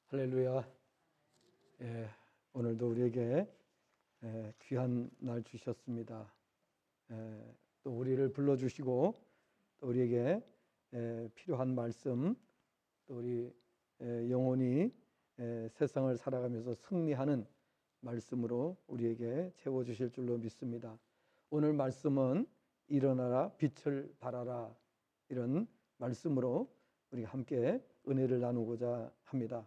할렐루야. 오늘도 우리에게 귀한 날 주셨습니다. 또 우리를 불러주시고 또 우리에게 필요한 말씀, 또 우리 영혼이 세상을 살아가면서 승리하는 말씀으로 우리에게 채워주실 줄로 믿습니다. 오늘 말씀은 일어나라 빛을 발하라, 이런 말씀으로 우리가 함께 은혜를 나누고자 합니다.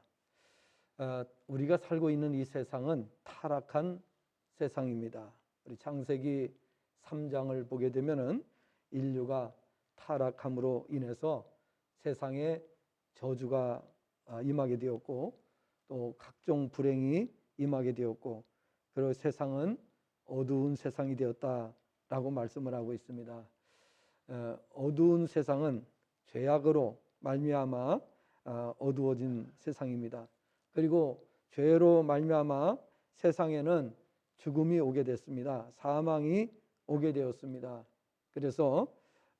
우리가 살고 있는 이 세상은 타락한 세상입니다. 우리 창세기 3장을 보게 되면은 인류가 타락함으로 인해서 세상에 저주가 임하게 되었고, 또 각종 불행이 임하게 되었고, 그리고 세상은 어두운 세상이 되었다라고 말씀을 하고 있습니다. 어두운 세상은 죄악으로 말미암아 어두워진 세상입니다. 그리고 죄로 말미암아 세상에는 죽음이 오게 됐습니다. 사망이 오게 되었습니다. 그래서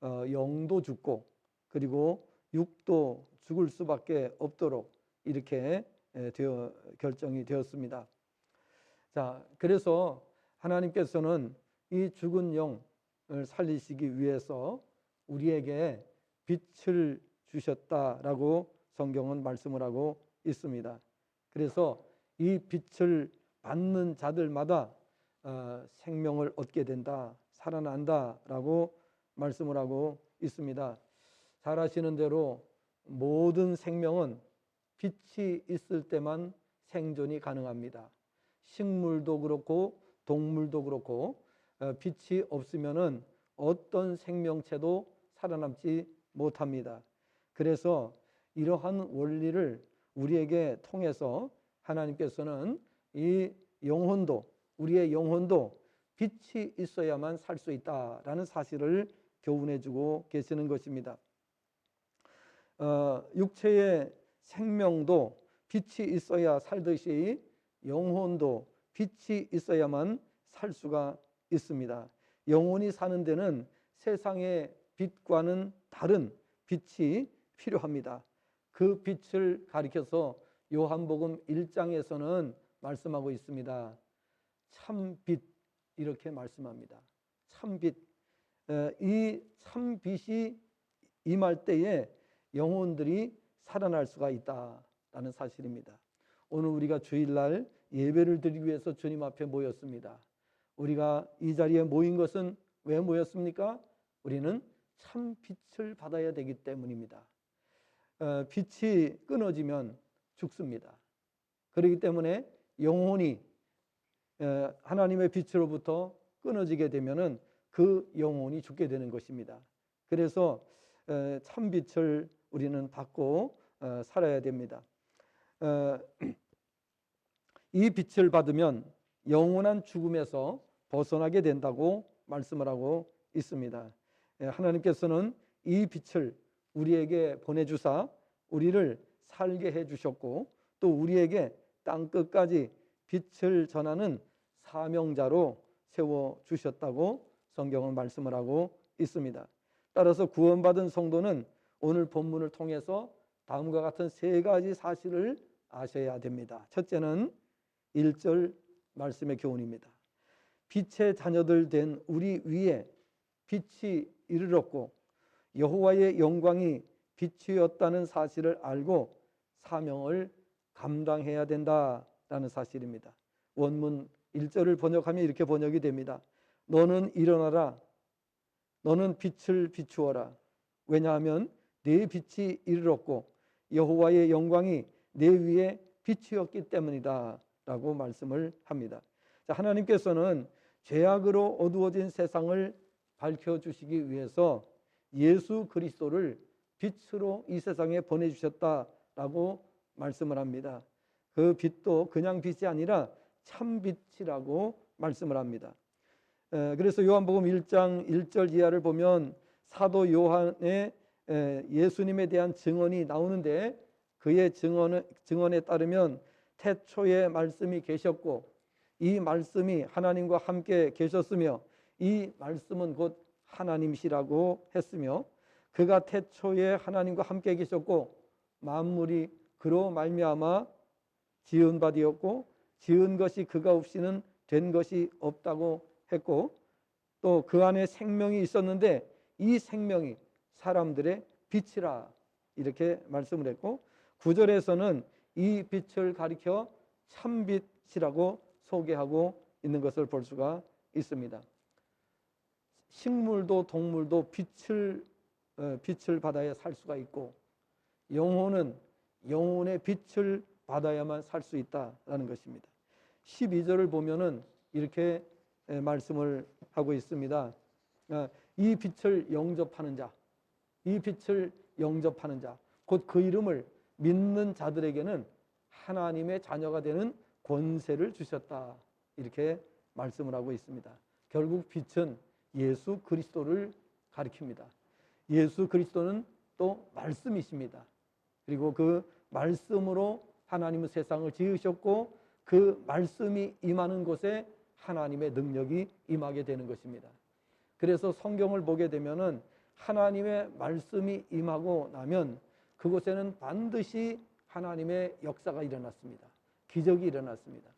영도 죽고, 그리고 육도 죽을 수밖에 없도록 이렇게 결정이 되었습니다. 자, 그래서 하나님께서는 이 죽은 영을 살리시기 위해서 우리에게 빛을 주셨다라고 성경은 말씀을 하고 있습니다. 그래서 이 빛을 받는 자들마다 생명을 얻게 된다, 살아난다라고 말씀을 하고 있습니다. 잘 아시는 대로 모든 생명은 빛이 있을 때만 생존이 가능합니다. 식물도 그렇고 동물도 그렇고 빛이 없으면은 어떤 생명체도 살아남지 못합니다. 그래서 이러한 원리를 우리에게 통해서 하나님께서는 이 영혼도, 우리의 영혼도 빛이 있어야만 살 수 있다라는 사실을 교훈해 주고 계시는 것입니다. 육체의 생명도 빛이 있어야 살듯이 영혼도 빛이 있어야만 살 수가 있습니다. 영혼이 사는 데는 세상의 빛과는 다른 빛이 필요합니다. 그 빛을 가리켜서 요한복음 1장에서는 말씀하고 있습니다. 참빛, 이렇게 말씀합니다. 참빛. 이 참빛이 임할 때에 영혼들이 살아날 수가 있다라는 사실입니다. 오늘 우리가 주일날 예배를 드리기 위해서 주님 앞에 모였습니다. 우리가 이 자리에 모인 것은 왜 모였습니까? 우리는 참빛을 받아야 되기 때문입니다. 빛이 끊어지면 죽습니다. 그렇기 때문에 영혼이 하나님의 빛으로부터 끊어지게 되면은 그 영혼이 죽게 되는 것입니다. 그래서 참빛을 우리는 받고 살아야 됩니다. 이 빛을 받으면 영원한 죽음에서 벗어나게 된다고 말씀을 하고 있습니다. 하나님께서는 이 빛을 우리에게 보내주사 우리를 살게 해주셨고, 또 우리에게 땅끝까지 빛을 전하는 사명자로 세워주셨다고 성경은 말씀을 하고 있습니다. 따라서 구원받은 성도는 오늘 본문을 통해서 다음과 같은 세 가지 사실을 아셔야 됩니다. 첫째는 1절 말씀의 교훈입니다. 빛의 자녀들 된 우리 위에 빛이 이르렀고 여호와의 영광이 빛이었다는 사실을 알고 사명을 감당해야 된다라는 사실입니다. 원문 1절을 번역하면 이렇게 번역이 됩니다. 너는 일어나라, 너는 빛을 비추어라. 왜냐하면 네 빛이 이르렀고 여호와의 영광이 내 위에 빛이었기 때문이다 라고 말씀을 합니다. 자, 하나님께서는 죄악으로 어두워진 세상을 밝혀주시기 위해서 예수 그리스도를 빛으로 이 세상에 보내주셨다라고 말씀을 합니다. 그 빛도 그냥 빛이 아니라 참빛이라고 말씀을 합니다. 그래서 요한복음 1장 1절 이하를 보면 사도 요한의 예수님에 대한 증언이 나오는데, 그의 증언에 따르면 태초에 말씀이 계셨고 이 말씀이 하나님과 함께 계셨으며 이 말씀은 곧 하나님이시라고 했으며 그가 태초에 하나님과 함께 계셨고 만물이 그로 말미암아 지은 바 되었고 지은 것이 그가 없이는 된 것이 없다고 했고, 또 그 안에 생명이 있었는데 이 생명이 사람들의 빛이라 이렇게 말씀을 했고, 9절에서는 이 빛을 가리켜 참빛이라고 소개하고 있는 것을 볼 수가 있습니다. 식물도 동물도 빛을 받아야 살 수가 있고, 영혼은 영혼의 빛을 받아야만 살 수 있다라는 것입니다. 12절을 보면은 이렇게 말씀을 하고 있습니다. 이 빛을 영접하는 자, 이 빛을 영접하는 자, 곧 그 이름을 믿는 자들에게는 하나님의 자녀가 되는 권세를 주셨다. 이렇게 말씀을 하고 있습니다. 결국 빛은 예수 그리스도를 가리킵니다. 예수 그리스도는 또 말씀이십니다. 그리고 그 말씀으로 하나님은 세상을 지으셨고 그 말씀이 임하는 곳에 하나님의 능력이 임하게 되는 것입니다. 그래서 성경을 보게 되면은 하나님의 말씀이 임하고 나면 그곳에는 반드시 하나님의 역사가 일어났습니다. 기적이 일어났습니다.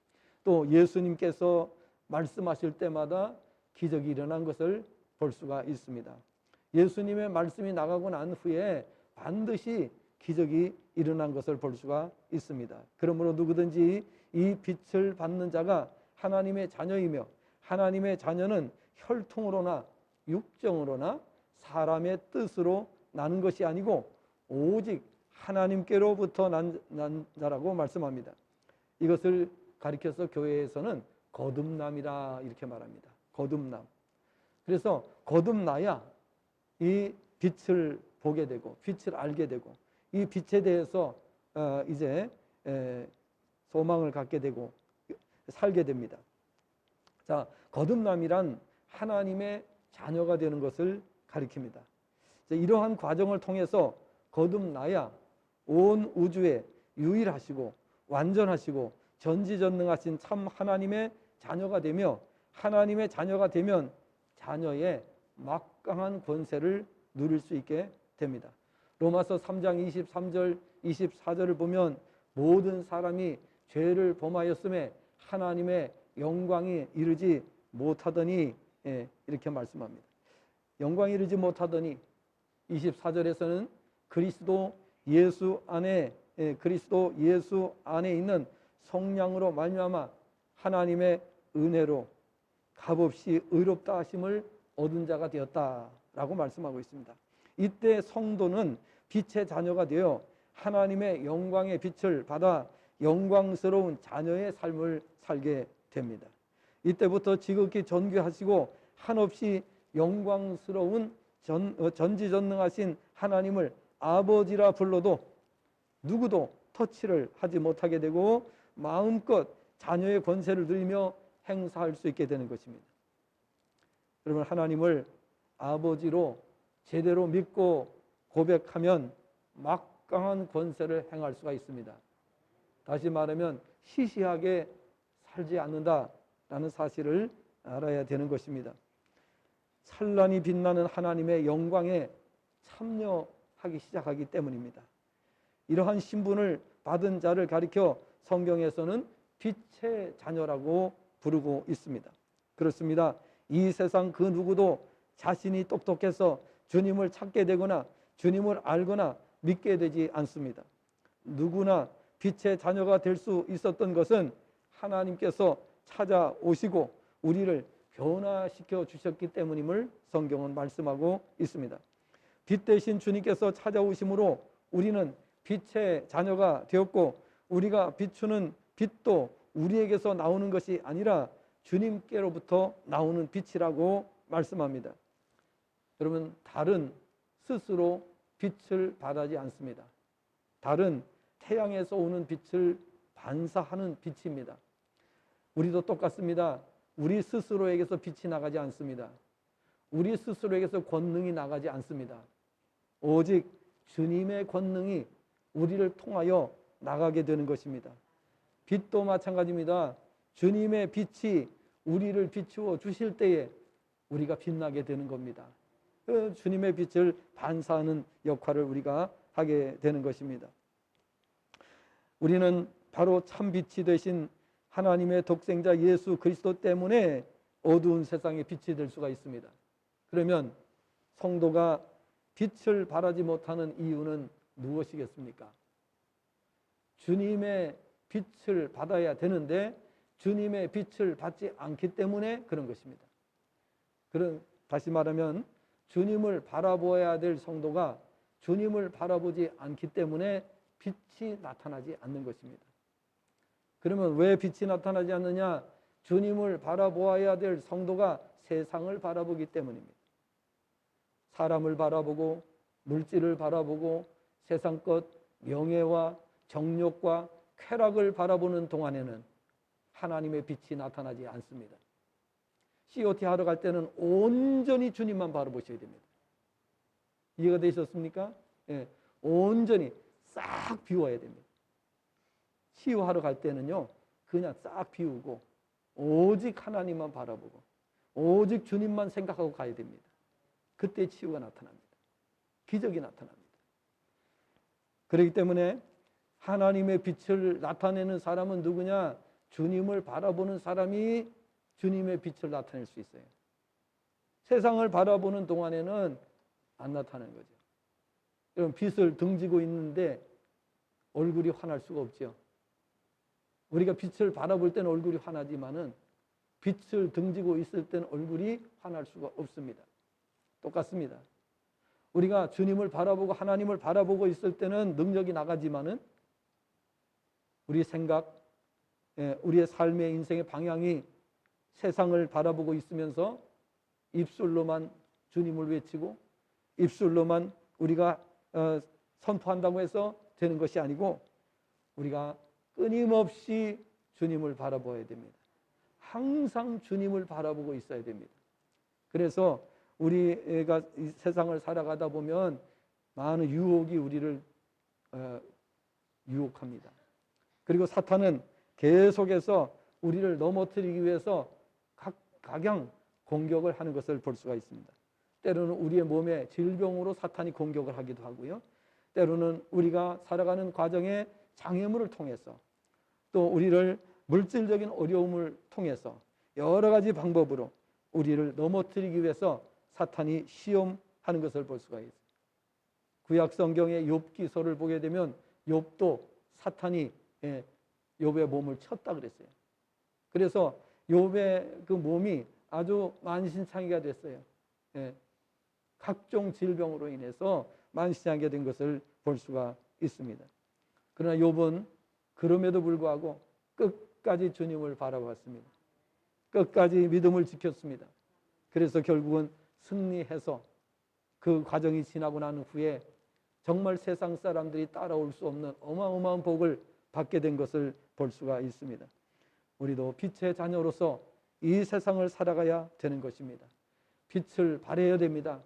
또 예수님께서 말씀하실 때마다 기적이 일어난 것을 볼 수가 있습니다. 예수님의 말씀이 나가고 난 후에 반드시 기적이 일어난 것을 볼 수가 있습니다. 그러므로 누구든지 이 빛을 받는 자가 하나님의 자녀이며, 하나님의 자녀는 혈통으로나 육정으로나 사람의 뜻으로 나는 것이 아니고 오직 하나님께로부터 난 자라고 말씀합니다. 이것을 가리켜서 교회에서는 거듭남이라 이렇게 말합니다. 거듭남. 그래서 거듭나야 이 빛을 보게 되고 빛을 알게 되고 이 빛에 대해서 이제 소망을 갖게 되고 살게 됩니다. 자, 거듭남이란 하나님의 자녀가 되는 것을 가리킵니다. 이러한 과정을 통해서 거듭나야 온 우주에 유일하시고 완전하시고 전지전능하신 참 하나님의 자녀가 되며, 하나님의 자녀가 되면 자녀의 막강한 권세를 누릴 수 있게 됩니다. 로마서 3장 23절 24절을 보면 모든 사람이 죄를 범하였음에 하나님의 영광이 이르지 못하더니, 이렇게 말씀합니다. 영광이 이르지 못하더니 24절에서는 그리스도 예수 안에 있는 성령으로 말미암아 하나님의 은혜로 값없이 의롭다 하심을 얻은 자가 되었다라고 말씀하고 있습니다. 이때 성도는 빛의 자녀가 되어 하나님의 영광의 빛을 받아 영광스러운 자녀의 삶을 살게 됩니다. 이때부터 지극히 존귀하시고 한없이 영광스러운 전지전능하신 하나님을 아버지라 불러도 누구도 터치를 하지 못하게 되고 마음껏 자녀의 권세를 누리며 행사할 수 있게 되는 것입니다. 여러분, 하나님을 아버지로 제대로 믿고 고백하면 막강한 권세를 행할 수가 있습니다. 다시 말하면 시시하게 살지 않는다라는 사실을 알아야 되는 것입니다. 찬란히 빛나는 하나님의 영광에 참여하기 시작하기 때문입니다. 이러한 신분을 받은 자를 가리켜 성경에서는 빛의 자녀라고 부르고 있습니다. 그렇습니다. 이 세상 그 누구도 자신이 똑똑해서 주님을 찾게 되거나 주님을 알거나 믿게 되지 않습니다. 누구나 빛의 자녀가 될 수 있었던 것은 하나님께서 찾아오시고 우리를 변화시켜 주셨기 때문임을 성경은 말씀하고 있습니다. 빛 대신 주님께서 찾아오심으로 우리는 빛의 자녀가 되었고, 우리가 비추는 빛도 우리에게서 나오는 것이 아니라 주님께로부터 나오는 빛이라고 말씀합니다. 여러분, 달은 스스로 빛을 발하지 않습니다. 달은 태양에서 오는 빛을 반사하는 빛입니다. 우리도 똑같습니다. 우리 스스로에게서 빛이 나가지 않습니다. 우리 스스로에게서 권능이 나가지 않습니다. 오직 주님의 권능이 우리를 통하여 나가게 되는 것입니다. 빛도 마찬가지입니다. 주님의 빛이 우리를 비추어 주실 때에 우리가 빛나게 되는 겁니다. 그 주님의 빛을 반사하는 역할을 우리가 하게 되는 것입니다. 우리는 바로 참 빛이 되신 하나님의 독생자 예수 그리스도 때문에 어두운 세상에 빛이 될 수가 있습니다. 그러면 성도가 빛을 발하지 못하는 이유는 무엇이겠습니까? 주님의 빛을 받아야 되는데 주님의 빛을 받지 않기 때문에 그런 것입니다. 다시 말하면 주님을 바라보아야 될 성도가 주님을 바라보지 않기 때문에 빛이 나타나지 않는 것입니다. 그러면 왜 빛이 나타나지 않느냐? 주님을 바라보아야 될 성도가 세상을 바라보기 때문입니다. 사람을 바라보고 물질을 바라보고 세상 것, 명예와 정욕과 쾌락을 바라보는 동안에는 하나님의 빛이 나타나지 않습니다. COT 하러 갈 때는 온전히 주님만 바라보셔야 됩니다. 이해가 되셨습니까? 예, 온전히 싹 비워야 됩니다. 치유하러 갈 때는요, 그냥 싹 비우고 오직 하나님만 바라보고 오직 주님만 생각하고 가야 됩니다. 그때 치유가 나타납니다. 기적이 나타납니다. 그렇기 때문에 하나님의 빛을 나타내는 사람은 누구냐? 주님을 바라보는 사람이 주님의 빛을 나타낼 수 있어요. 세상을 바라보는 동안에는 안 나타나는 거죠. 여러분, 빛을 등지고 있는데 얼굴이 환할 수가 없죠. 우리가 빛을 바라볼 때는 얼굴이 환하지만은 빛을 등지고 있을 때는 얼굴이 환할 수가 없습니다. 똑같습니다. 우리가 주님을 바라보고 하나님을 바라보고 있을 때는 능력이 나가지만은 우리 생각, 우리의 삶의 인생의 방향이 세상을 바라보고 있으면서 입술로만 주님을 외치고 입술로만 우리가 선포한다고 해서 되는 것이 아니고 우리가 끊임없이 주님을 바라봐야 됩니다. 항상 주님을 바라보고 있어야 됩니다. 그래서 우리가 이 세상을 살아가다 보면 많은 유혹이 우리를 유혹합니다. 그리고 사탄은 계속해서 우리를 넘어뜨리기 위해서 각양 공격을 하는 것을 볼 수가 있습니다. 때로는 우리의 몸에 질병으로 사탄이 공격을 하기도 하고요. 때로는 우리가 살아가는 과정에 장애물을 통해서 또 우리를 물질적인 어려움을 통해서 여러 가지 방법으로 우리를 넘어뜨리기 위해서 사탄이 시험하는 것을 볼 수가 있어요. 구약 성경의 욥기서를 보게 되면 욥도 사탄이 욥의 몸을 쳤다 그랬어요. 그래서 욥의 그 몸이 아주 만신창이가 됐어요. 각종 질병으로 인해서 만신창이가 된 것을 볼 수가 있습니다. 그러나 욥은 그럼에도 불구하고 끝까지 주님을 바라봤습니다. 끝까지 믿음을 지켰습니다. 그래서 결국은 승리해서 그 과정이 지나고 난 후에 정말 세상 사람들이 따라올 수 없는 어마어마한 복을 받게 된 것을 볼 수가 있습니다. 우리도 빛의 자녀로서 이 세상을 살아가야 되는 것입니다. 빛을 발해야 됩니다.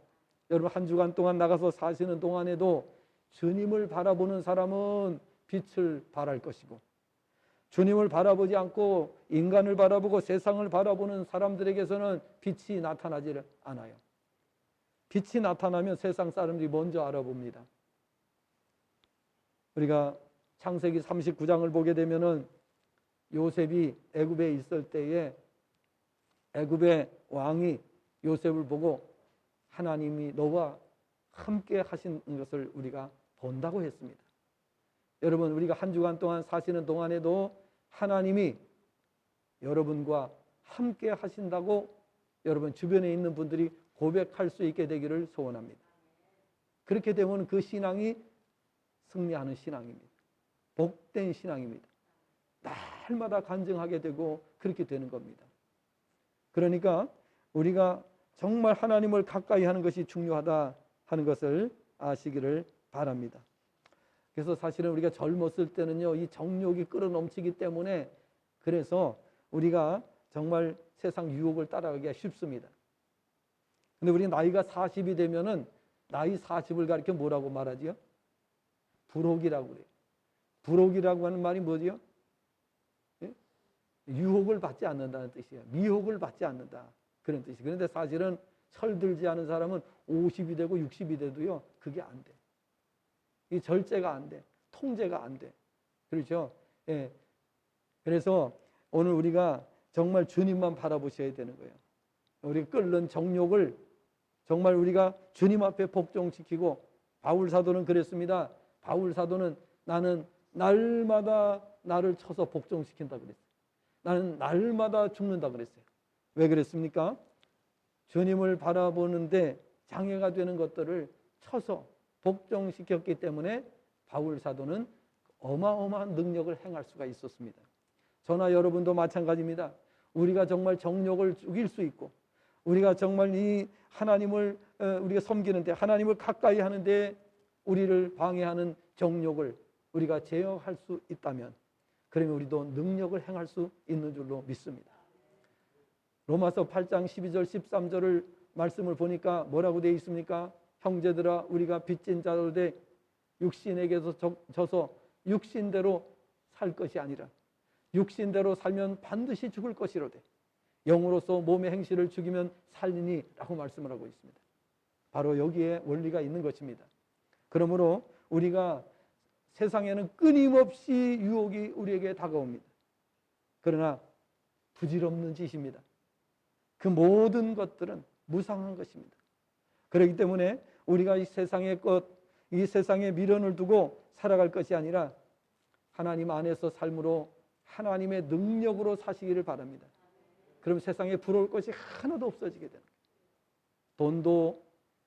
여러분, 한 주간 동안 나가서 사시는 동안에도 주님을 바라보는 사람은 빛을 발할 것이고 주님을 바라보지 않고 인간을 바라보고 세상을 바라보는 사람들에게서는 빛이 나타나지 않아요. 빛이 나타나면 세상 사람들이 먼저 알아봅니다. 우리가 창세기 39장을 보게 되면은 요셉이 애굽에 있을 때에 애굽의 왕이 요셉을 보고 하나님이 너와 함께 하신 것을 우리가 본다고 했습니다. 여러분, 우리가 한 주간 동안 사시는 동안에도 하나님이 여러분과 함께 하신다고 여러분 주변에 있는 분들이 고백할 수 있게 되기를 소원합니다. 그렇게 되면 그 신앙이 승리하는 신앙입니다. 복된 신앙입니다. 날마다 간증하게 되고 그렇게 되는 겁니다. 그러니까 우리가 정말 하나님을 가까이 하는 것이 중요하다 하는 것을 아시기를 바랍니다. 그래서 사실은 우리가 젊었을 때는요, 이 정욕이 끌어넘치기 때문에 그래서 우리가 정말 세상 유혹을 따라가기가 쉽습니다. 근데 우리 나이가 40이 되면은 나이 40을 가리켜 뭐라고 말하지요? 불혹이라고 그래요. 불혹이라고 하는 말이 뭐지요? 예? 유혹을 받지 않는다는 뜻이에요. 미혹을 받지 않는다. 그런 뜻이에요. 그런데 사실은 철들지 않은 사람은 50이 되고 60이 돼도요, 그게 안 돼. 이 절제가 안 돼. 통제가 안 돼. 그렇죠? 예. 그래서 오늘 우리가 정말 주님만 바라보셔야 되는 거예요. 우리 끓는 정욕을 정말 우리가 주님 앞에 복종시키고, 바울 사도는 그랬습니다. 바울 사도는 나는 날마다 나를 쳐서 복종시킨다 그랬어요. 나는 날마다 죽는다 그랬어요. 왜 그랬습니까? 주님을 바라보는데 장애가 되는 것들을 쳐서 복종시켰기 때문에 바울 사도는 어마어마한 능력을 행할 수가 있었습니다. 저나 여러분도 마찬가지입니다. 우리가 정말 정욕을 죽일 수 있고, 우리가 정말 이 하나님을 우리가 섬기는데, 하나님을 가까이 하는데 우리를 방해하는 정욕을 우리가 제어할 수 있다면, 그러면 우리도 능력을 행할 수 있는 줄로 믿습니다. 로마서 8장 12절 13절을 말씀을 보니까 뭐라고 되어 있습니까? 형제들아, 우리가 빚진 자로 돼 육신에게서 져서 육신대로 살 것이 아니라 육신대로 살면 반드시 죽을 것이로되 영으로서 몸의 행실을 죽이면 살리니 라고 말씀을 하고 있습니다. 바로 여기에 원리가 있는 것입니다. 그러므로 우리가 세상에는 끊임없이 유혹이 우리에게 다가옵니다. 그러나 부질없는 짓입니다. 그 모든 것들은 무상한 것입니다. 그렇기 때문에 우리가 이 세상의 것, 이 세상에 미련을 두고 살아갈 것이 아니라 하나님 안에서 삶으로 하나님의 능력으로 사시기를 바랍니다. 그럼 세상에 부러울 것이 하나도 없어지게 됩니다. 돈도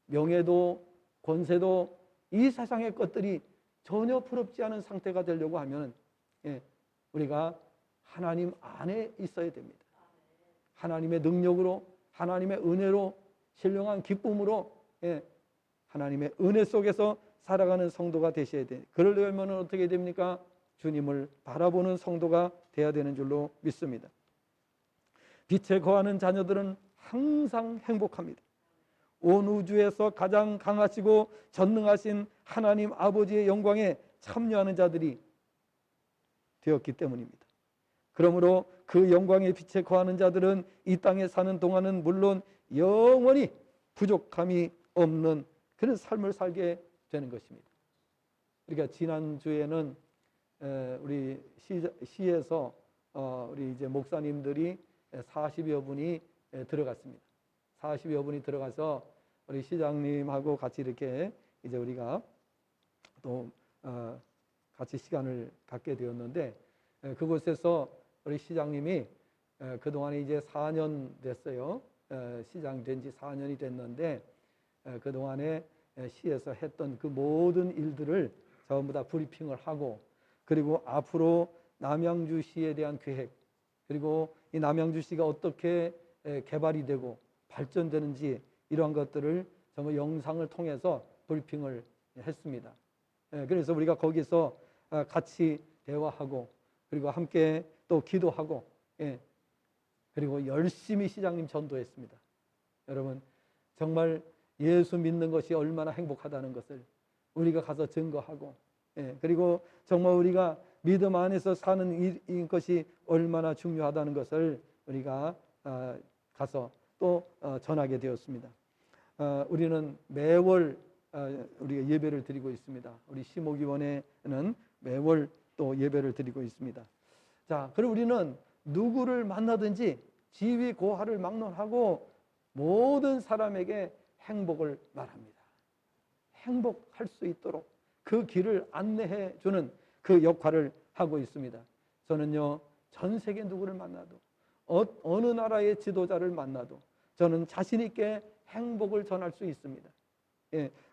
명예도 권세도 이 세상의 것들이 전혀 부럽지 않은 상태가 되려고 하면 우리가 하나님 안에 있어야 됩니다. 하나님의 능력으로, 하나님의 은혜로, 신령한 기쁨으로 하나님의 은혜 속에서 살아가는 성도가 되셔야 돼요. 그러려면 어떻게 됩니까? 주님을 바라보는 성도가 되어야 되는 줄로 믿습니다. 빛에 거하는 자녀들은 항상 행복합니다. 온 우주에서 가장 강하시고 전능하신 하나님 아버지의 영광에 참여하는 자들이 되었기 때문입니다. 그러므로 그 영광의 빛에 거하는 자들은 이 땅에 사는 동안은 물론 영원히 부족함이 없는 그런 삶을 살게 되는 것입니다. 그러니까 지난주에는 우리 시에서 우리 이제 목사님들이 40여 분이 들어갔습니다. 40여 분이 들어가서 우리 시장님하고 같이 이렇게 이제 우리가 또 같이 시간을 갖게 되었는데, 그곳에서 우리 시장님이 그동안에 이제 4년 됐어요. 시장 된 지 4년이 됐는데 그동안에 시에서 했던 그 모든 일들을 전부 다 브리핑을 하고, 그리고 앞으로 남양주시에 대한 계획, 그리고 이 남양주시가 어떻게 개발이 되고 발전되는지 이러한 것들을 정말 영상을 통해서 브리핑을 했습니다. 그래서 우리가 거기서 같이 대화하고, 그리고 함께 또 기도하고, 그리고 열심히 시장님 전도했습니다. 여러분, 정말 예수 믿는 것이 얼마나 행복하다는 것을 우리가 가서 증거하고, 그리고 정말 우리가 믿음 안에서 사는 것이 얼마나 중요하다는 것을 우리가 가서 또 전하게 되었습니다. 우리는 매월 우리가 예배를 드리고 있습니다. 우리 시목위원회는 매월 또 예배를 드리고 있습니다. 자, 그럼 우리는 누구를 만나든지 지위 고하를 막론하고 모든 사람에게 행복을 말합니다. 행복할 수 있도록 그 길을 안내해 주는 그 역할을 하고 있습니다. 저는요, 전 세계 누구를 만나도 어느 나라의 지도자를 만나도 저는 자신 있게 행복을 전할 수 있습니다.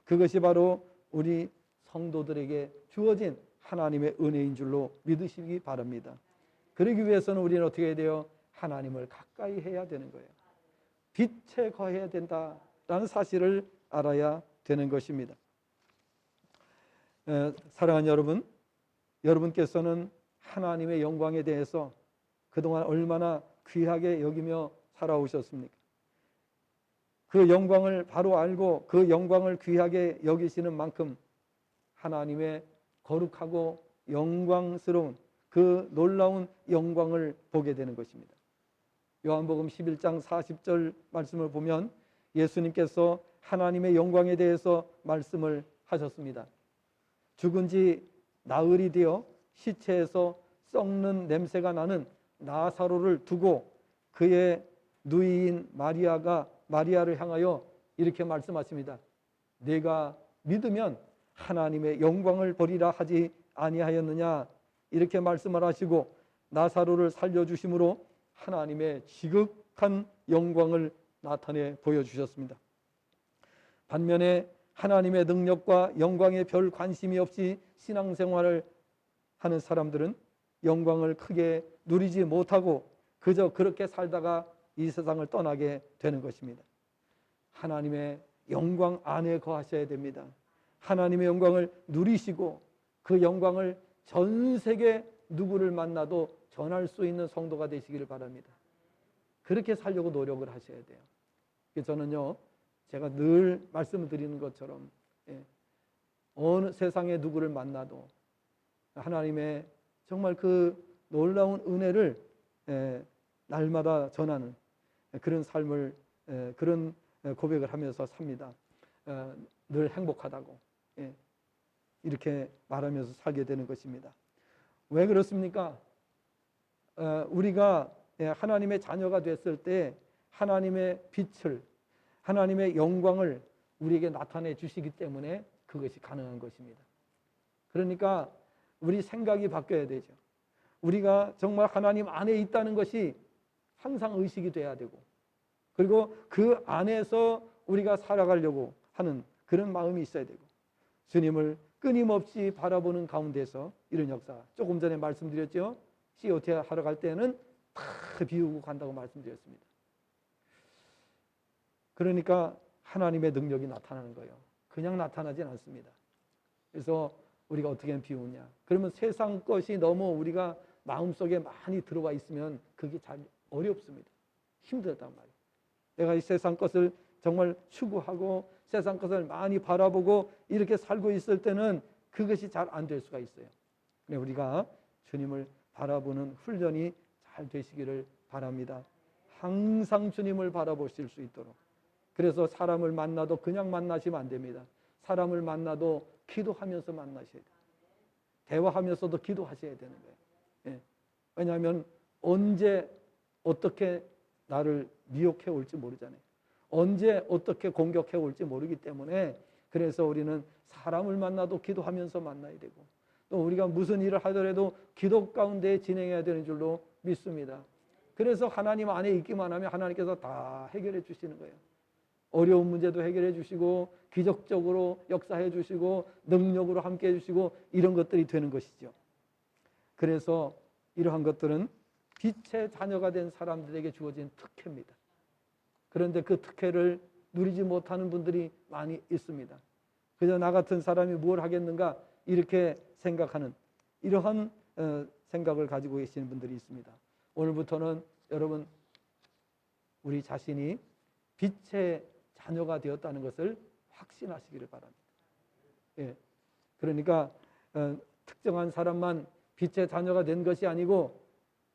그것이 바로 우리 성도들에게 주어진 하나님의 은혜인 줄로 믿으시기 바랍니다. 그러기 위해서는 우리는 어떻게 해야 돼요? 하나님을 가까이 해야 되는 거예요. 빛에 거해야 된다라는 사실을 알아야 되는 것입니다. 사랑하는 여러분, 여러분께서는 하나님의 영광에 대해서 그동안 얼마나 귀하게 여기며 살아오셨습니까? 그 영광을 바로 알고 그 영광을 귀하게 여기시는 만큼 하나님의 거룩하고 영광스러운 그 놀라운 영광을 보게 되는 것입니다. 요한복음 11장 40절 말씀을 보면 예수님께서 하나님의 영광에 대해서 말씀을 하셨습니다. 죽은 지 나흘이 되어 시체에서 썩는 냄새가 나는 나사로를 두고 그의 누이인 마리아를 향하여 이렇게 말씀하십니다. 내가 믿으면 하나님의 영광을 보리라 하지 아니하였느냐, 이렇게 말씀을 하시고 나사로를 살려주심으로 하나님의 지극한 영광을 나타내 보여주셨습니다. 반면에 하나님의 능력과 영광에 별 관심이 없이 신앙생활을 하는 사람들은 영광을 크게 누리지 못하고 그저 그렇게 살다가 이 세상을 떠나게 되는 것입니다. 하나님의 영광 안에 거하셔야 됩니다. 하나님의 영광을 누리시고 그 영광을 전 세계 누구를 만나도 전할 수 있는 성도가 되시기를 바랍니다. 그렇게 살려고 노력을 하셔야 돼요. 저는요, 제가 늘 말씀을 드리는 것처럼 어느 세상에 누구를 만나도 하나님의 정말 그 놀라운 은혜를 날마다 전하는 그런 삶을, 그런 고백을 하면서 삽니다. 늘 행복하다고 이렇게 말하면서 살게 되는 것입니다. 왜 그렇습니까? 우리가 하나님의 자녀가 됐을 때 하나님의 빛을, 하나님의 영광을 우리에게 나타내 주시기 때문에 그것이 가능한 것입니다. 그러니까 우리 생각이 바뀌어야 되죠. 우리가 정말 하나님 안에 있다는 것이 항상 의식이 돼야 되고, 그리고 그 안에서 우리가 살아가려고 하는 그런 마음이 있어야 되고, 주님을 끊임없이 바라보는 가운데서 이런 역사, 조금 전에 말씀드렸죠. COT 하러 갈 때는 다 비우고 간다고 말씀드렸습니다. 그러니까 하나님의 능력이 나타나는 거예요. 그냥 나타나진 않습니다. 그래서 우리가 어떻게 비우냐? 그러면 세상 것이 너무 우리가 마음속에 많이 들어와 있으면 그게 잘 어렵습니다. 힘들단 말이에요. 내가 이 세상 것을 정말 추구하고 세상 것을 많이 바라보고 이렇게 살고 있을 때는 그것이 잘 안 될 수가 있어요. 그래 우리가 주님을 바라보는 훈련이 잘 되시기를 바랍니다. 항상 주님을 바라보실 수 있도록. 그래서 사람을 만나도 그냥 만나시면 안 됩니다. 사람을 만나도 기도하면서 만나셔야 돼요. 대화하면서도 기도하셔야 되는 거예요. 왜냐하면 언제 어떻게 나를 미혹해 올지 모르잖아요. 언제 어떻게 공격해 올지 모르기 때문에, 그래서 우리는 사람을 만나도 기도하면서 만나야 되고, 또 우리가 무슨 일을 하더라도 기도 가운데 진행해야 되는 줄로 믿습니다. 그래서 하나님 안에 있기만 하면 하나님께서 다 해결해 주시는 거예요. 어려운 문제도 해결해 주시고 기적적으로 역사해 주시고 능력으로 함께 해 주시고 이런 것들이 되는 것이죠. 그래서 이러한 것들은 빛의 자녀가 된 사람들에게 주어진 특혜입니다. 그런데 그 특혜를 누리지 못하는 분들이 많이 있습니다. 그저 나 같은 사람이 뭘 하겠는가 이렇게 생각하는 이러한 생각을 가지고 계시는 분들이 있습니다. 오늘부터는 여러분 우리 자신이 빛의 자녀가 되었다는 것을 확신하시기를 바랍니다. 그러니까 특정한 사람만 빛의 자녀가 된 것이 아니고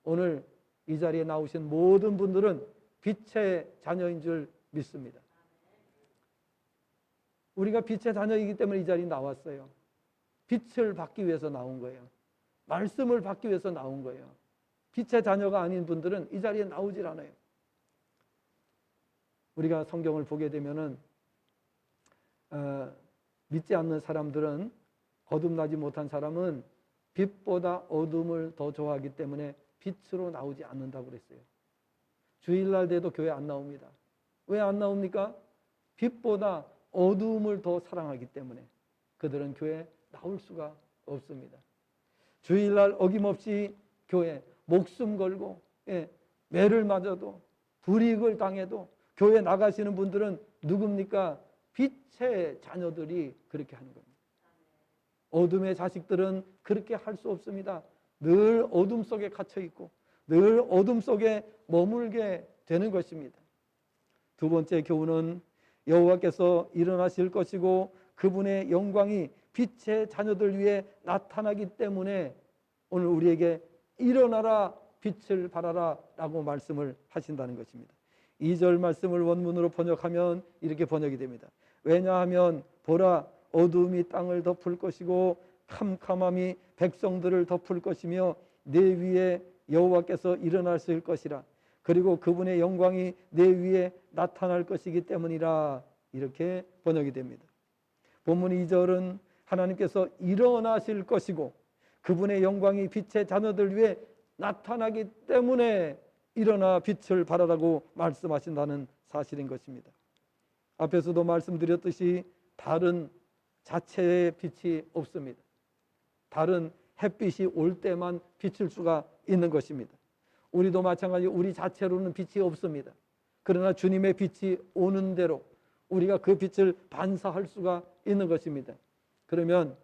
오늘 이 자리에 나오신 모든 분들은 빛의 자녀인 줄 믿습니다. 우리가 빛의 자녀이기 때문에 이 자리에 나왔어요. 빛을 받기 위해서 나온 거예요. 말씀을 받기 위해서 나온 거예요. 빛의 자녀가 아닌 분들은 이 자리에 나오질 않아요. 우리가 성경을 보게 되면은 믿지 않는 사람들은, 거듭나지 못한 사람은 빛보다 어둠을 더 좋아하기 때문에 빛으로 나오지 않는다고 그랬어요. 주일날 돼도 교회 안 나옵니다. 왜 안 나옵니까? 빛보다 어둠을 더 사랑하기 때문에 그들은 교회에 나올 수가 없습니다. 주일날 어김없이 교회 목숨 걸고 매를 맞아도 불이익을 당해도 교회 나가시는 분들은 누굽니까? 빛의 자녀들이 그렇게 하는 겁니다. 어둠의 자식들은 그렇게 할 수 없습니다. 늘 어둠 속에 갇혀 있고 늘 어둠 속에 머물게 되는 것입니다. 두 번째 교훈은 여호와께서 일어나실 것이고 그분의 영광이 빛의 자녀들 위해 나타나기 때문에 오늘 우리에게 일어나라 빛을 발하라 라고 말씀을 하신다는 것입니다. 2절 말씀을 원문으로 번역하면 이렇게 번역이 됩니다. 왜냐하면 보라 어두움이 땅을 덮을 것이고 캄캄함이 백성들을 덮을 것이며 내 위에 여호와께서 일어나실 것이라. 그리고 그분의 영광이 내 위에 나타날 것이기 때문이라. 이렇게 번역이 됩니다. 본문 2절은 하나님께서 일어나실 것이고 그분의 영광이 빛의 자녀들 위에 나타나기 때문에 일어나 빛을 발하라고 말씀하신다는 사실인 것입니다. 앞에서도 말씀드렸듯이 다른 자체의 빛이 없습니다. 다른 햇빛이 올 때만 비칠 수가 있는 것입니다. 우리도 마찬가지로 우리 자체로는 빛이 없습니다. 그러나 주님의 빛이 오는 대로 우리가 그 빛을 반사할 수가 있는 것입니다. 그러면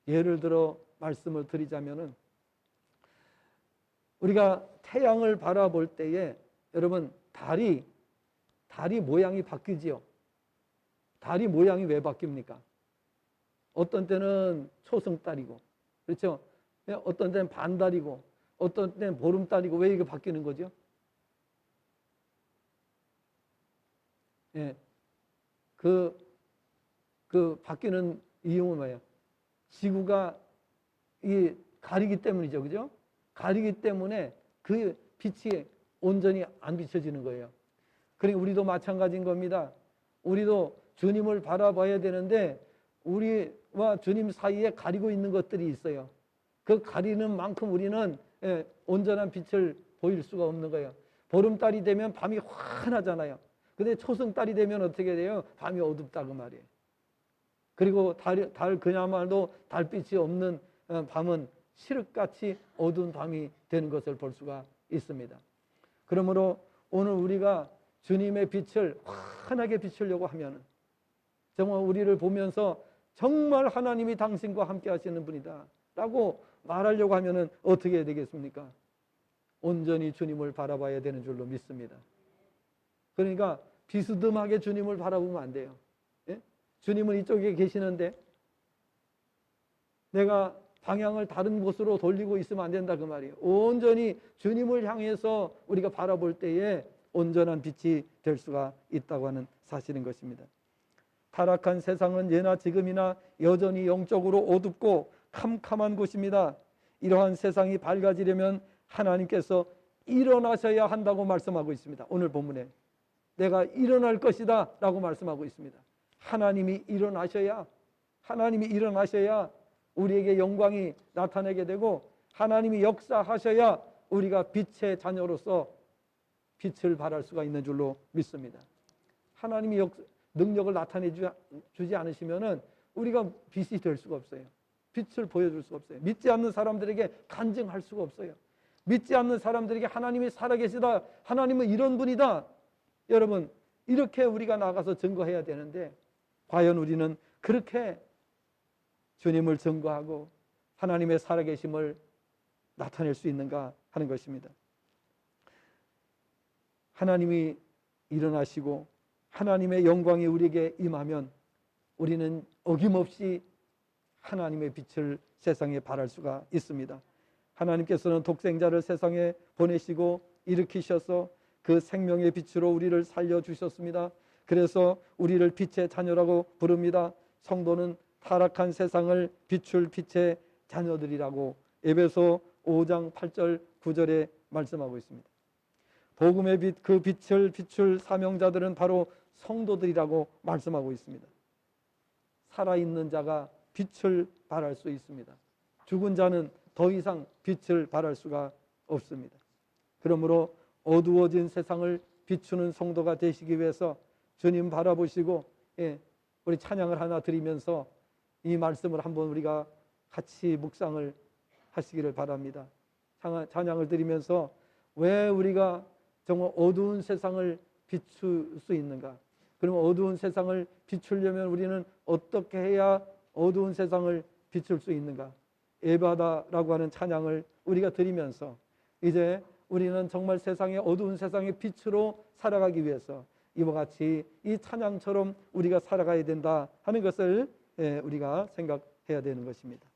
예를 들어 말씀을 드리자면은 우리가 태양을 바라볼 때에 여러분 달이 모양이 바뀌지요. 달이 모양이 왜 바뀝니까? 어떤 때는 초승달이고, 그렇죠? 어떤 때는 반달이고, 어떤 때는 보름달이고, 왜 이게 바뀌는 거죠? 예, 그 바뀌는 이유는 뭐예요? 지구가 이 가리기 때문이죠, 그죠? 가리기 때문에 그 빛이 온전히 안 비춰지는 거예요. 그러니까 우리도 마찬가지인 겁니다. 우리도 주님을 바라봐야 되는데 우리와 주님 사이에 가리고 있는 것들이 있어요. 그 가리는 만큼 우리는 온전한 빛을 보일 수가 없는 거예요. 보름달이 되면 밤이 환하잖아요. 근데 초승달이 되면 어떻게 돼요? 밤이 어둡다 그 말이에요. 그리고 달 그야말로 달빛이 없는 밤은 칠흑같이 어두운 밤이 되는 것을 볼 수가 있습니다. 그러므로 오늘 우리가 주님의 빛을 환하게 비추려고 하면 정말 우리를 보면서 정말 하나님이 당신과 함께 하시는 분이다 라고 말하려고 하면 어떻게 해야 되겠습니까? 온전히 주님을 바라봐야 되는 줄로 믿습니다. 그러니까 비스듬하게 주님을 바라보면 안 돼요. 예? 주님은 이쪽에 계시는데 내가 방향을 다른 곳으로 돌리고 있으면 안 된다 그 말이에요. 온전히 주님을 향해서 우리가 바라볼 때에 온전한 빛이 될 수가 있다고 하는 사실인 것입니다. 타락한 세상은 예나 지금이나 여전히 영적으로 어둡고 캄캄한 곳입니다. 이러한 세상이 밝아지려면 하나님께서 일어나셔야 한다고 말씀하고 있습니다. 오늘 본문에 내가 일어날 것이다 라고 말씀하고 있습니다. 하나님이 일어나셔야 우리에게 영광이 나타나게 되고 하나님이 역사하셔야 우리가 빛의 자녀로서 빛을 발할 수가 있는 줄로 믿습니다. 하나님이 능력을 나타내 주지 않으시면은 우리가 빛이 될 수가 없어요. 빛을 보여줄 수가 없어요. 믿지 않는 사람들에게 간증할 수가 없어요. 믿지 않는 사람들에게 하나님이 살아계시다, 하나님은 이런 분이다, 여러분 이렇게 우리가 나가서 증거해야 되는데 과연 우리는 그렇게 주님을 증거하고 하나님의 살아계심을 나타낼 수 있는가 하는 것입니다. 하나님이 일어나시고 하나님의 영광이 우리에게 임하면 우리는 어김없이 하나님의 빛을 세상에 발할 수가 있습니다. 하나님께서는 독생자를 세상에 보내시고 일으키셔서 그 생명의 빛으로 우리를 살려주셨습니다. 그래서 우리를 빛의 자녀라고 부릅니다. 성도는 타락한 세상을 비출 빛의 자녀들이라고 에베소 5장 8절 9절에 말씀하고 있습니다. 복음의 빛, 그 빛을 비출 사명자들은 바로 성도들이라고 말씀하고 있습니다. 살아있는 자가 빛을 발할 수 있습니다. 죽은 자는 더 이상 빛을 발할 수가 없습니다. 그러므로 어두워진 세상을 비추는 성도가 되시기 위해서 주님 바라보시고 우리 찬양을 하나 드리면서 이 말씀을 한번 우리가 같이 묵상을 하시기를 바랍니다. 찬양을 드리면서 왜 우리가 정말 어두운 세상을 비출 수 있는가? 그러면 어두운 세상을 비추려면 우리는 어떻게 해야 어두운 세상을 비출 수 있는가? 에바다라고 하는 찬양을 우리가 드리면서 이제 우리는 정말 세상의 어두운 세상의 빛으로 살아가기 위해서 이와 같이 이 찬양처럼 우리가 살아가야 된다 하는 것을 우리가 생각해야 되는 것입니다.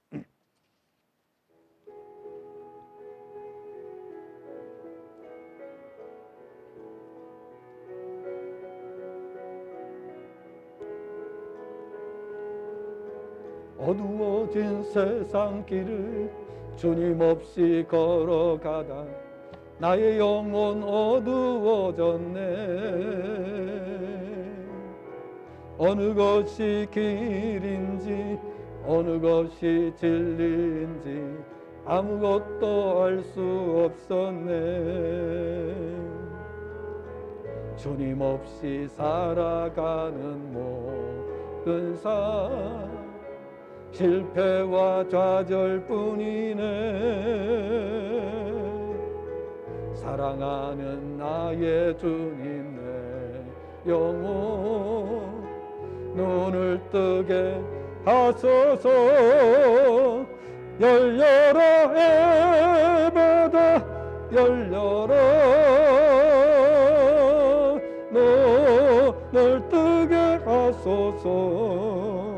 어두워진 세상 길을 주님 없이 걸어가다 나의 영혼 어두워졌네. 어느 것이 길인지 어느 것이 진리인지 아무것도 알 수 없었네. 주님 없이 살아가는 모든 삶 실패와 좌절뿐이네. 사랑하는 나의 주님 내 영혼 눈을 뜨게 하소서. 열려라 에바다 열려라 눈을 뜨게 하소서.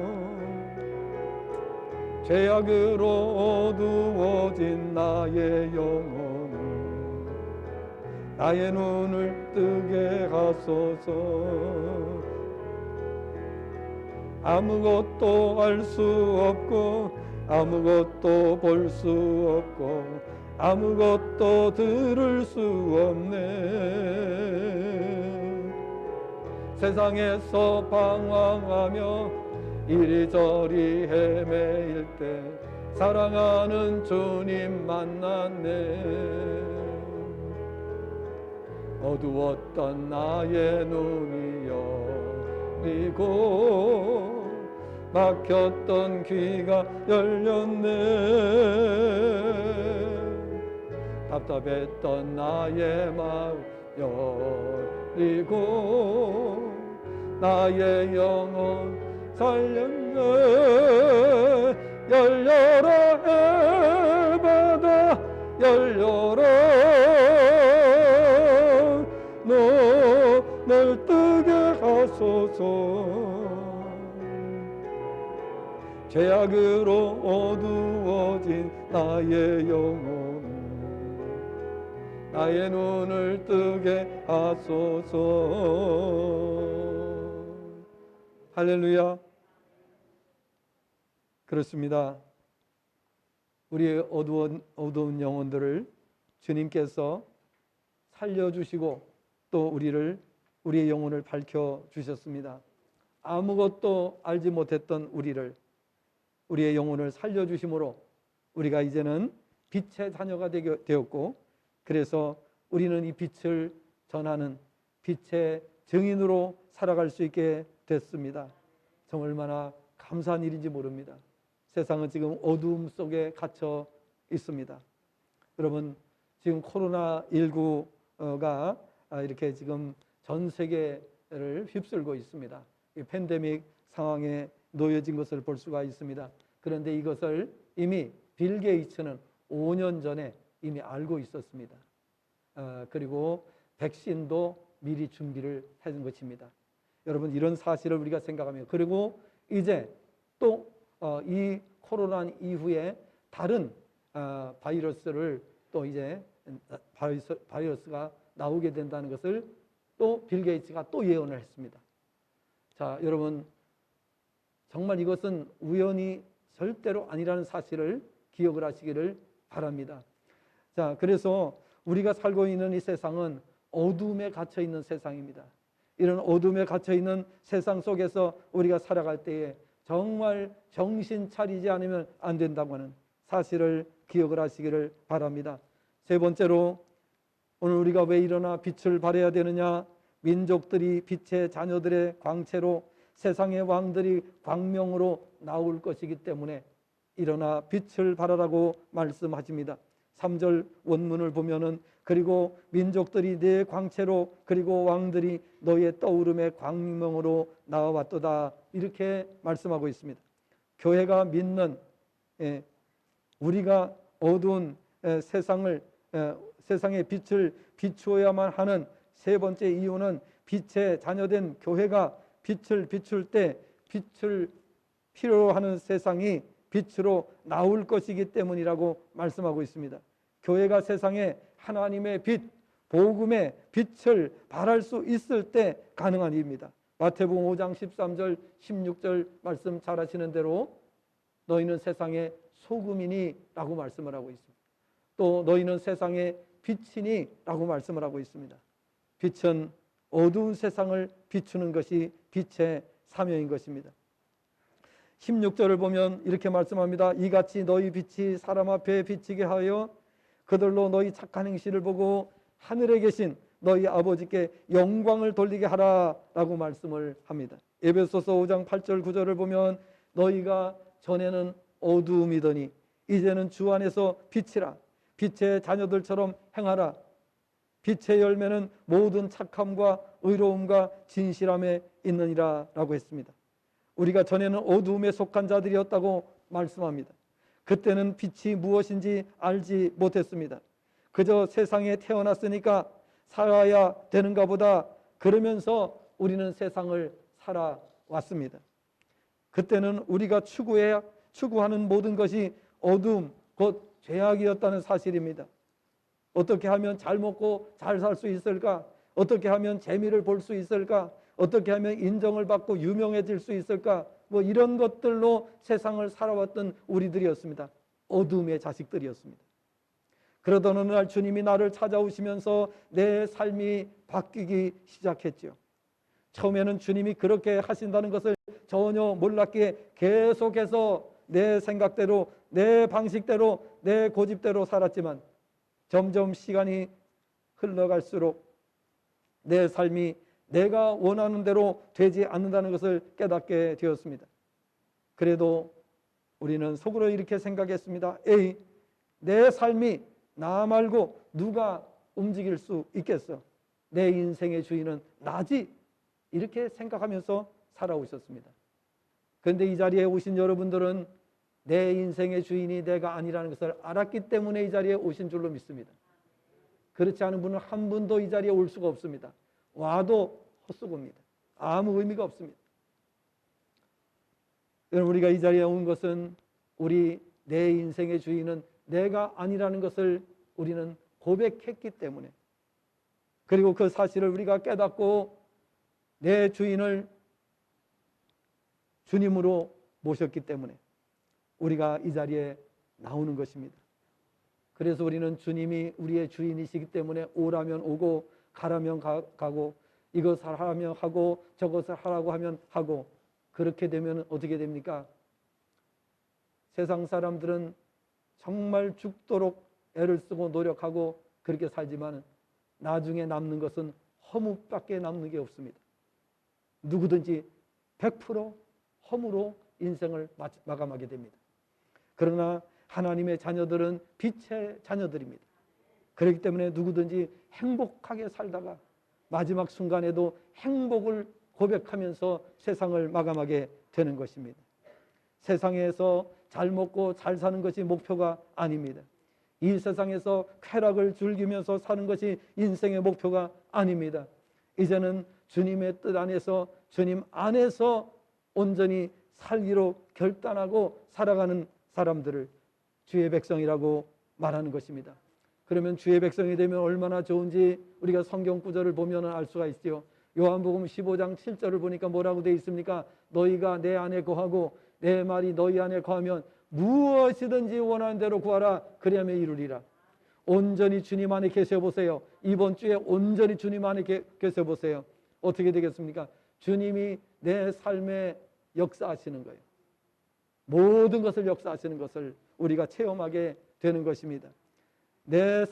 죄악으로 어두워진 나의 영혼을 나의 눈을 뜨게 하소서. 아무것도 알 수 없고 아무것도 볼 수 없고 아무것도 들을 수 없네. 세상에서 방황하며 이리저리 헤매일 때 사랑하는 주님 만났네. 어두웠던 나의 눈이 열리고 막혔던 귀가 열렸네. 답답했던 나의 마음 열리고 나의 영혼 살렸네. 열려라 에바다 열려라 널 뜨게 하소서. 죄악으로 어두워진 나의 영혼 나의 눈을 뜨게 하소서. 할렐루야. 그렇습니다. 우리의 어두운 영혼들을 주님께서 살려주시고 또 우리의 영혼을 밝혀주셨습니다. 아무것도 알지 못했던 우리의 영혼을 살려주심으로 우리가 이제는 빛의 자녀가 되었고, 그래서 우리는 이 빛을 전하는 빛의 증인으로 살아갈 수 있게 됐습니다. 정말 얼마나 감사한 일인지 모릅니다. 세상은 지금 어두움 속에 갇혀 있습니다. 여러분, 지금 코로나19가 이렇게 지금 전 세계를 휩쓸고 있습니다. 이 팬데믹 상황에 놓여진 것을 볼 수가 있습니다. 그런데 이것을 이미 빌 게이츠는 5년 전에 이미 알고 있었습니다. 그리고 백신도 미리 준비를 해준 것입니다. 여러분, 이런 사실을 우리가 생각하면, 그리고 이제 또 이 코로나 이후에 다른 바이러스를 또 이제 바이러스가 나오게 된다는 것을 또 빌 게이츠가 또 예언을 했습니다. 자, 여러분, 정말 이것은 우연이 절대로 아니라는 사실을 기억을 하시기를 바랍니다. 자, 그래서 우리가 살고 있는 이 세상은 어둠에 갇혀 있는 세상입니다. 이런 어둠에 갇혀 있는 세상 속에서 우리가 살아갈 때에 정말 정신 차리지 않으면 안 된다고 하는 사실을 기억을 하시기를 바랍니다. 세 번째로, 오늘 우리가 왜 일어나 빛을 발해야 되느냐? 민족들이 빛의 자녀들의 광채로, 세상의 왕들이 광명으로 나올 것이기 때문에 일어나 빛을 발하라고 말씀하십니다. 3절 원문을 보면은, 그리고 민족들이 내 광채로, 그리고 왕들이 너의 떠오름의 광명으로 나와왔도다, 이렇게 말씀하고 있습니다. 교회가 믿는, 우리가 어두운 세상의 빛을 비추어야만 하는 세 번째 이유는, 빛의 자녀된 교회가 빛을 비출 때 빛을 필요로 하는 세상이 빛으로 나올 것이기 때문이라고 말씀하고 있습니다. 교회가 세상에 하나님의 빛, 복음의 빛을 발할 수 있을 때 가능한 일입니다. 마태복음 5장 13절 16절 말씀 잘 아시는 대로 너희는 세상의 소금이니 라고 말씀을 하고 있습니다. 또 너희는 세상의 빛이니 라고 말씀을 하고 있습니다. 빛은 어두운 세상을 비추는 것이 빛의 사명인 것입니다. 16절을 보면 이렇게 말씀합니다. 이같이 너희 빛이 사람 앞에 비치게 하여 그들로 너희 착한 행실을 보고 하늘에 계신 너희 아버지께 영광을 돌리게 하라 라고 말씀을 합니다. 에베소서 5장 8절 9절을 보면 너희가 전에는 어두움이더니 이제는 주 안에서 빛이라 빛의 자녀들처럼 행하라. 빛의 열매는 모든 착함과 의로움과 진실함에 있느니라 라고 했습니다. 우리가 전에는 어두움에 속한 자들이었다고 말씀합니다. 그때는 빛이 무엇인지 알지 못했습니다. 그저 세상에 태어났으니까 살아야 되는가 보다 그러면서 우리는 세상을 살아왔습니다. 그때는 우리가 추구하는 모든 것이 어두움, 곧 죄악이었다는 사실입니다. 어떻게 하면 잘 먹고 잘 살 수 있을까? 어떻게 하면 재미를 볼 수 있을까? 어떻게 하면 인정을 받고 유명해질 수 있을까? 뭐 이런 것들로 세상을 살아왔던 우리들이었습니다. 어둠의 자식들이었습니다. 그러던 어느 날 주님이 나를 찾아오시면서 내 삶이 바뀌기 시작했죠. 처음에는 주님이 그렇게 하신다는 것을 전혀 몰랐기에 계속해서 내 생각대로, 내 방식대로, 내 고집대로 살았지만 점점 시간이 흘러갈수록 내 삶이 내가 원하는 대로 되지 않는다는 것을 깨닫게 되었습니다. 그래도 우리는 속으로 이렇게 생각했습니다. 에이, 내 삶이 나 말고 누가 움직일 수 있겠어? 내 인생의 주인은 나지. 이렇게 생각하면서 살아오셨습니다. 그런데 이 자리에 오신 여러분들은 내 인생의 주인이 내가 아니라는 것을 알았기 때문에 이 자리에 오신 줄로 믿습니다. 그렇지 않은 분은 한 분도 이 자리에 올 수가 없습니다. 와도 헛수고입니다. 아무 의미가 없습니다. 여러분, 우리가 이 자리에 온 것은 내 인생의 주인은 내가 아니라는 것을 우리는 고백했기 때문에, 그리고 그 사실을 우리가 깨닫고 내 주인을 주님으로 모셨기 때문에 우리가 이 자리에 나오는 것입니다. 그래서 우리는 주님이 우리의 주인이시기 때문에 오라면 오고 가라면 가고 이것을 하라면 하고 저것을 하라고 하면 하고, 그렇게 되면 어떻게 됩니까? 세상 사람들은 정말 죽도록 애를 쓰고 노력하고 그렇게 살지만 나중에 남는 것은 허무밖에 남는 게 없습니다. 누구든지 100% 허무로 인생을 마감하게 됩니다. 그러나 하나님의 자녀들은 빛의 자녀들입니다. 그렇기 때문에 누구든지 행복하게 살다가 마지막 순간에도 행복을 고백하면서 세상을 마감하게 되는 것입니다. 세상에서 잘 먹고 잘 사는 것이 목표가 아닙니다. 이 세상에서 쾌락을 즐기면서 사는 것이 인생의 목표가 아닙니다. 이제는 주님의 뜻 안에서, 주님 안에서 온전히 살기로 결단하고 살아가는 사람들을 주의 백성이라고 말하는 것입니다. 그러면 주의 백성이 되면 얼마나 좋은지 우리가 성경 구절을 보면 알 수가 있어요. 요한복음 15장 7절을 보니까 뭐라고 되어 있습니까? 너희가 내 안에 거하고 내 말이 너희 안에 거하면 무엇이든지 원하는 대로 구하라. 그리하면 이루리라. 온전히 주님 안에 계셔보세요. 이번 주에 온전히 주님 안에 계셔보세요. 어떻게 되겠습니까? 주님이 내 삶에 역사하시는 거예요. 모든 것을 역사하시는 것을 우리가 체험하게 되는 것입니다. 내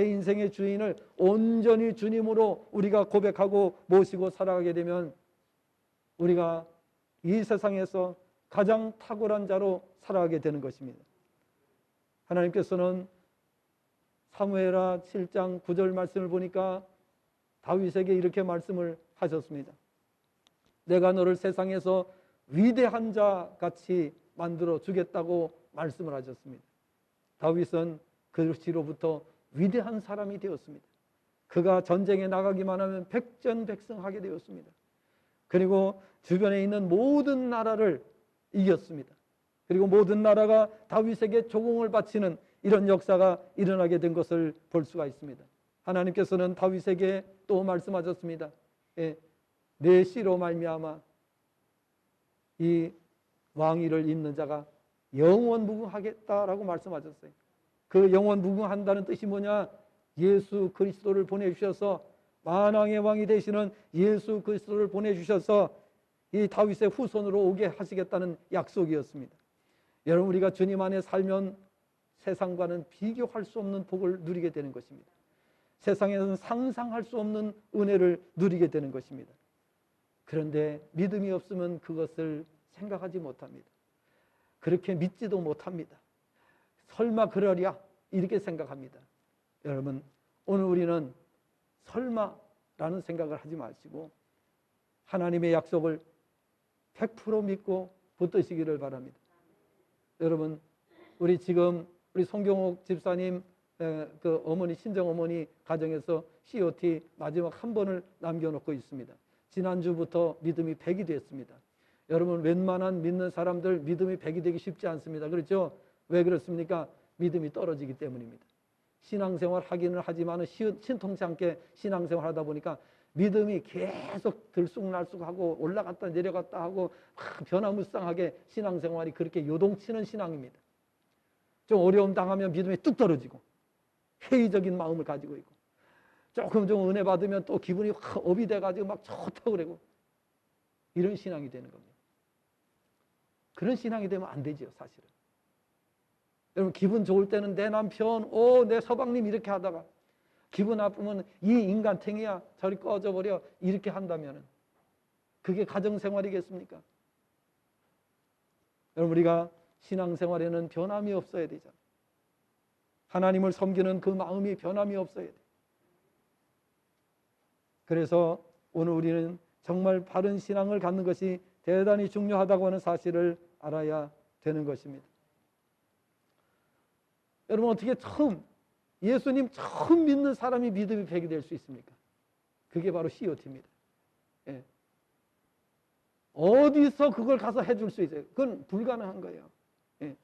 인생의 주인을 온전히 주님으로 우리가 고백하고 모시고 살아가게 되면 우리가 이 세상에서 가장 탁월한 자로 살아가게 되는 것입니다. 하나님께서는 사무엘하 7장 9절 말씀을 보니까 다윗에게 이렇게 말씀을 하셨습니다. 내가 너를 세상에서 위대한 자 같이 만들어 주겠다고 말씀을 하셨습니다. 다윗은 그 시로부터 위대한 사람이 되었습니다. 그가 전쟁에 나가기만 하면 백전백승하게 되었습니다. 그리고 주변에 있는 모든 나라를 이겼습니다. 그리고 모든 나라가 다윗에게 조공을 바치는 이런 역사가 일어나게 된 것을 볼 수가 있습니다. 하나님께서는 다윗에게 또 말씀하셨습니다. 내 씨로 말미암아 이 왕위를 잇는 자가 영원 무궁하겠다라고 말씀하셨어요. 그 영원 무궁한다는 뜻이 뭐냐? 예수 그리스도를 보내주셔서, 만왕의 왕이 되시는 예수 그리스도를 보내주셔서 이 다윗의 후손으로 오게 하시겠다는 약속이었습니다. 여러분, 우리가 주님 안에 살면 세상과는 비교할 수 없는 복을 누리게 되는 것입니다. 세상에서는 상상할 수 없는 은혜를 누리게 되는 것입니다. 그런데 믿음이 없으면 그것을 생각하지 못합니다. 그렇게 믿지도 못합니다. 설마 그러랴 이렇게 생각합니다. 여러분, 오늘 우리는 설마라는 생각을 하지 마시고 하나님의 약속을 100% 믿고 붙드시기를 바랍니다. 여러분, 우리 지금 우리 송경옥 집사님 그 어머니, 친정 어머니 가정에서 COT 마지막 한 번을 남겨놓고 있습니다. 지난주부터 믿음이 100이 됐습니다. 여러분, 웬만한 믿는 사람들 믿음이 100이 되기 쉽지 않습니다. 그렇죠? 왜 그렇습니까? 믿음이 떨어지기 때문입니다. 신앙생활 하기는 하지만 신통치 않게 신앙생활 하다 보니까 믿음이 계속 들쑥날쑥하고 올라갔다 내려갔다 하고 변화무쌍하게 신앙생활이 그렇게 요동치는 신앙입니다. 좀 어려움 당하면 믿음이 뚝 떨어지고 회의적인 마음을 가지고 있고, 조금 좀 은혜 받으면 또 기분이 확 업이 돼가지고 막 좋다고 그러고, 이런 신앙이 되는 겁니다. 그런 신앙이 되면 안 되죠, 사실은. 여러분, 기분 좋을 때는 내 남편, 내 서방님 이렇게 하다가, 기분 나쁘면 이 인간탱이야, 저리 꺼져버려, 이렇게 한다면 그게 가정생활이겠습니까? 여러분, 우리가 신앙생활에는 변함이 없어야 되잖아요. 하나님을 섬기는 그 마음이 변함이 없어야 돼요. 그래서 오늘 우리는 정말 바른 신앙을 갖는 것이 대단히 중요하다고 하는 사실을 알아야 되는 것입니다. 여러분, 어떻게 예수님 처음 믿는 사람이 믿음이 100이 될 수 있습니까? 그게 바로 COT입니다. 예. 어디서 그걸 가서 해줄 수 있어요? 그건 불가능한 거예요. 예.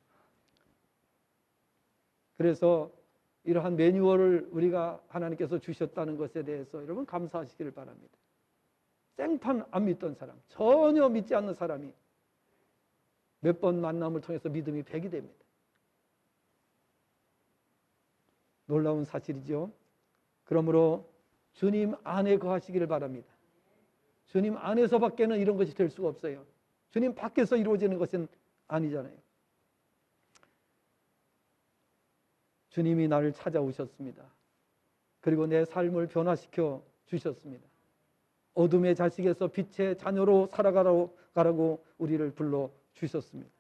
그래서 이러한 매뉴얼을 우리가 하나님께서 주셨다는 것에 대해서 여러분 감사하시기를 바랍니다. 생판 안 믿던 사람, 전혀 믿지 않는 사람이 몇 번 만남을 통해서 믿음이 100이 됩니다. 놀라운 사실이죠. 그러므로 주님 안에 거하시기를 바랍니다. 주님 안에서밖에는 이런 것이 될 수가 없어요. 주님 밖에서 이루어지는 것은 아니잖아요. 주님이 나를 찾아오셨습니다. 그리고 내 삶을 변화시켜 주셨습니다. 어둠의 자식에서 빛의 자녀로 살아가라고 우리를 불러 주셨습니다.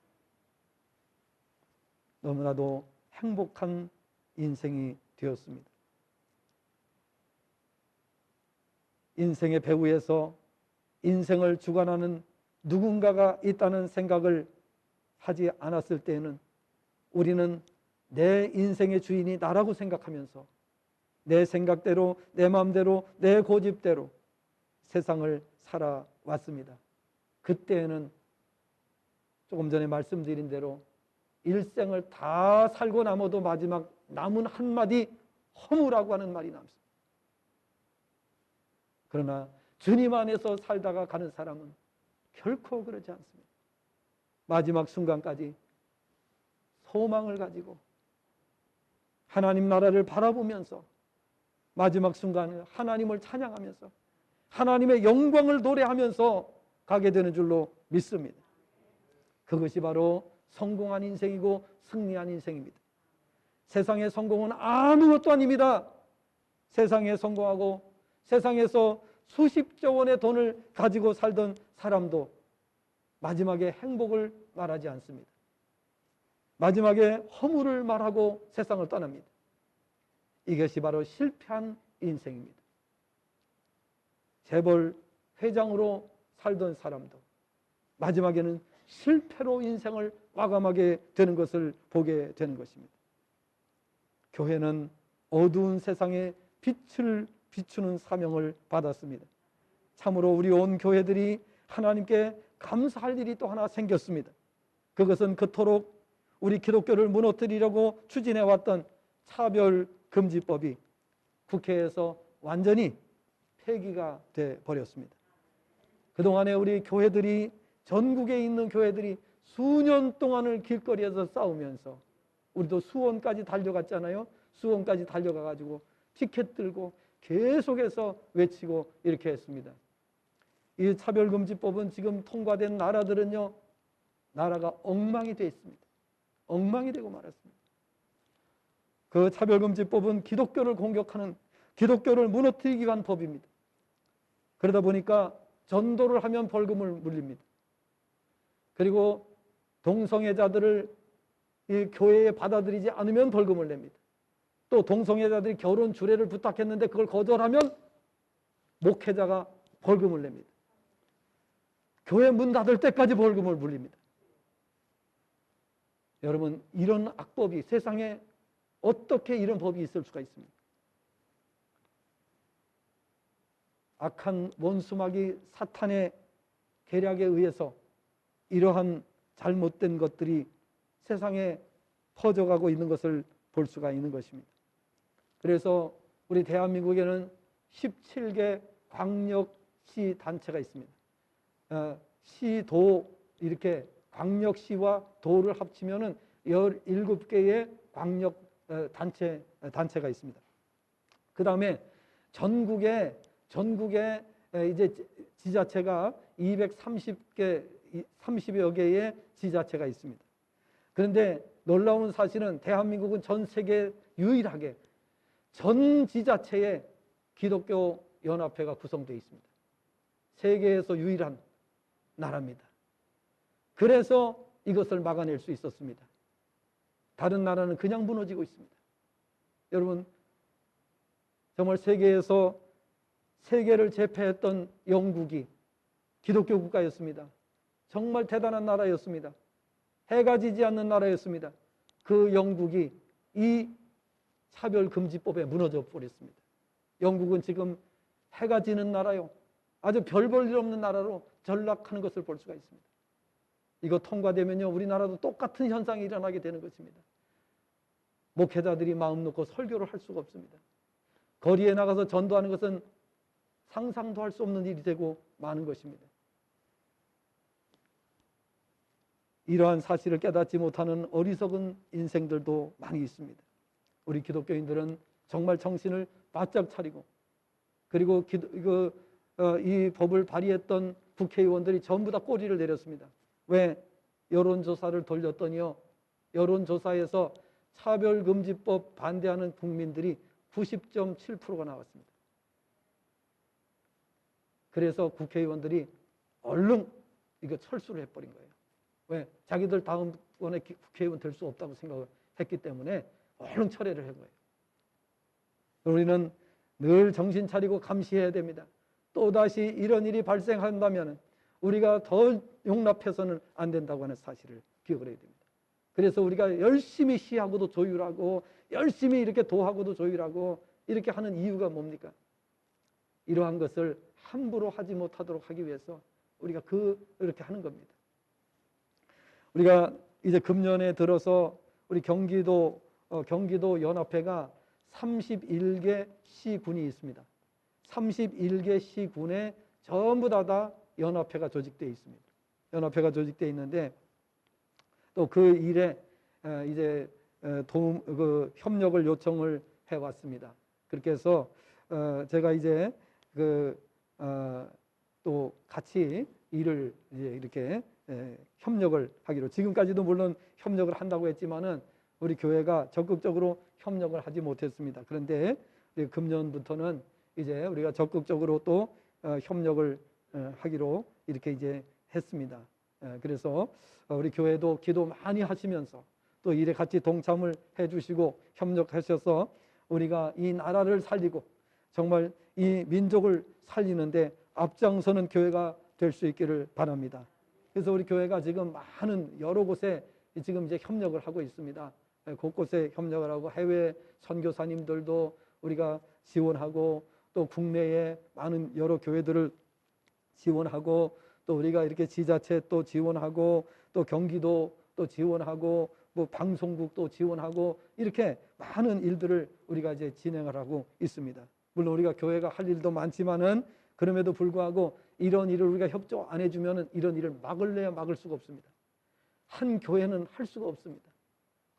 너무나도 행복한 인생이 되었습니다. 인생의 배후에서 인생을 주관하는 누군가가 있다는 생각을 하지 않았을 때에는 우리는 내 인생의 주인이 나라고 생각하면서 내 생각대로, 내 마음대로, 내 고집대로 세상을 살아왔습니다. 그때는 조금 전에 말씀드린 대로 일생을 다 살고 남아도 마지막 남은 한마디 허무라고 하는 말이 남습니다. 그러나 주님 안에서 살다가 가는 사람은 결코 그러지 않습니다. 마지막 순간까지 소망을 가지고 하나님 나라를 바라보면서 마지막 순간에 하나님을 찬양하면서 하나님의 영광을 노래하면서 가게 되는 줄로 믿습니다. 그것이 바로 성공한 인생이고 승리한 인생입니다. 세상의 성공은 아무것도 아닙니다. 세상에 성공하고 세상에서 수십조 원의 돈을 가지고 살던 사람도 마지막에 행복을 말하지 않습니다. 마지막에 허물을 말하고 세상을 떠납니다. 이것이 바로 실패한 인생입니다. 재벌 회장으로 살던 사람도 마지막에는 실패로 인생을 마감하게 되는 것을 보게 되는 것입니다. 교회는 어두운 세상에 빛을 비추는 사명을 받았습니다. 참으로 우리 온 교회들이 하나님께 감사할 일이 또 하나 생겼습니다. 그것은 그토록 우리 기독교를 무너뜨리려고 추진해왔던 차별금지법이 국회에서 완전히 폐기가 돼 버렸습니다. 그동안에 우리 교회들이, 전국에 있는 교회들이 수년 동안을 길거리에서 싸우면서 우리도 수원까지 달려갔잖아요. 수원까지 달려가가지고 티켓 들고 계속해서 외치고 이렇게 했습니다. 이 차별금지법은 지금 통과된 나라들은요, 나라가 엉망이 되어 있습니다. 엉망이 되고 말았습니다. 그 차별금지법은 기독교를 공격하는, 기독교를 무너뜨리기 위한 법입니다. 그러다 보니까 전도를 하면 벌금을 물립니다. 그리고 동성애자들을 이 교회에 받아들이지 않으면 벌금을 냅니다. 또 동성애자들이 결혼 주례를 부탁했는데 그걸 거절하면 목회자가 벌금을 냅니다. 교회 문 닫을 때까지 벌금을 물립니다. 여러분, 이런 악법이 세상에 어떻게 이런 법이 있을 수가 있습니까? 악한 원수마귀 사탄의 계략에 의해서 이러한 잘못된 것들이 세상에 퍼져가고 있는 것을 볼 수가 있는 것입니다. 그래서 우리 대한민국에는 17개 광역시 단체가 있습니다. 시도 이렇게 광역시와 도를 합치면은 17개의 광역 단체가 있습니다. 그 다음에 전국에 이제 지자체가 30여 개의 지자체가 있습니다. 그런데 놀라운 사실은 대한민국은 전 세계 유일하게 전 지자체에 기독교 연합회가 구성되어 있습니다. 세계에서 유일한 나라입니다. 그래서 이것을 막아낼 수 있었습니다. 다른 나라는 그냥 무너지고 있습니다. 여러분, 정말 세계에서 세계를 제패했던 영국이 기독교 국가였습니다. 정말 대단한 나라였습니다. 해가 지지 않는 나라였습니다. 그 영국이 이 차별금지법에 무너져 버렸습니다. 영국은 지금 해가 지는 나라요, 아주 별 볼 일 없는 나라로 전락하는 것을 볼 수가 있습니다. 이거 통과되면요, 우리나라도 똑같은 현상이 일어나게 되는 것입니다. 목회자들이 마음 놓고 설교를 할 수가 없습니다. 거리에 나가서 전도하는 것은 상상도 할 수 없는 일이 되고 마는 것입니다. 이러한 사실을 깨닫지 못하는 어리석은 인생들도 많이 있습니다. 우리 기독교인들은 정말 정신을 바짝 차리고, 그리고 이 법을 발의했던 국회의원들이 전부 다 꼬리를 내렸습니다. 왜? 여론조사를 돌렸더니요, 여론조사에서 차별금지법 반대하는 국민들이 90.7%가 나왔습니다. 그래서 국회의원들이 얼른 이거 철수를 해버린 거예요. 왜? 자기들 다음번에 국회의원 될 수 없다고 생각을 했기 때문에 얼른 철회를 한 거예요. 우리는 늘 정신 차리고 감시해야 됩니다. 또다시 이런 일이 발생한다면 우리가 더 용납해서는 안 된다고 하는 사실을 기억을 해야 됩니다. 그래서 우리가 열심히 시하고도 조율하고 열심히 이렇게 도하고도 조율하고 이렇게 하는 이유가 뭡니까? 이러한 것을 함부로 하지 못하도록 하기 위해서 우리가 그렇게 하는 겁니다. 우리가 이제 금년에 들어서 우리 경기도 연합회가 31개 시군이 있습니다. 31개 시군에 전부 다 연합회가 조직되어 있습니다. 연합회가 조직되어 있는데 또 그 일에 이제 협력을 요청을 해왔습니다. 그렇게 해서 제가 이제 또 같이 일을 이제 이렇게 협력을 하기로, 지금까지도 물론 협력을 한다고 했지만은 우리 교회가 적극적으로 협력을 하지 못했습니다. 그런데 금년부터는 이제 우리가 적극적으로 또 협력을 하기로 이렇게 이제 했습니다. 그래서 우리 교회도 기도 많이 하시면서 또 일에 같이 동참을 해주시고 협력하셔서 우리가 이 나라를 살리고 정말 이 민족을 살리는데 앞장서는 교회가 될 수 있기를 바랍니다. 그래서 우리 교회가 지금 많은 여러 곳에 지금 이제 협력을 하고 있습니다. 곳곳에 협력을 하고 해외 선교사님들도 우리가 지원하고 또 국내에 많은 여러 교회들을 지원하고 또 우리가 이렇게 지자체 또 지원하고 또 경기도 또 지원하고 뭐 방송국도 지원하고 이렇게 많은 일들을 우리가 이제 진행을 하고 있습니다. 물론 우리가 교회가 할 일도 많지만은 그럼에도 불구하고 이런 일을 우리가 협조 안 해주면은 이런 일을 막을래야 막을 수가 없습니다. 한 교회는 할 수가 없습니다.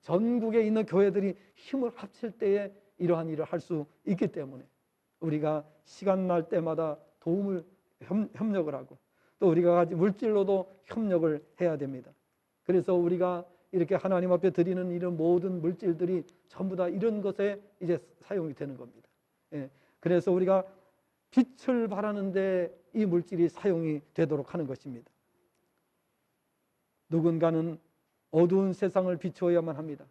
전국에 있는 교회들이 힘을 합칠 때에 이러한 일을 할 수 있기 때문에 우리가 시간 날 때마다 협력을 하고 또 우리가 가진 물질로도 협력을 해야 됩니다. 그래서 우리가 이렇게 하나님 앞에 드리는 이런 모든 물질들이 전부 다 이런 것에 이제 사용이 되는 겁니다. 예. 그래서 우리가 빛을 발하는데 이 물질이 사용이 되도록 하는 것입니다. 누군가는 어두운 세상을 비추어야만 합니다.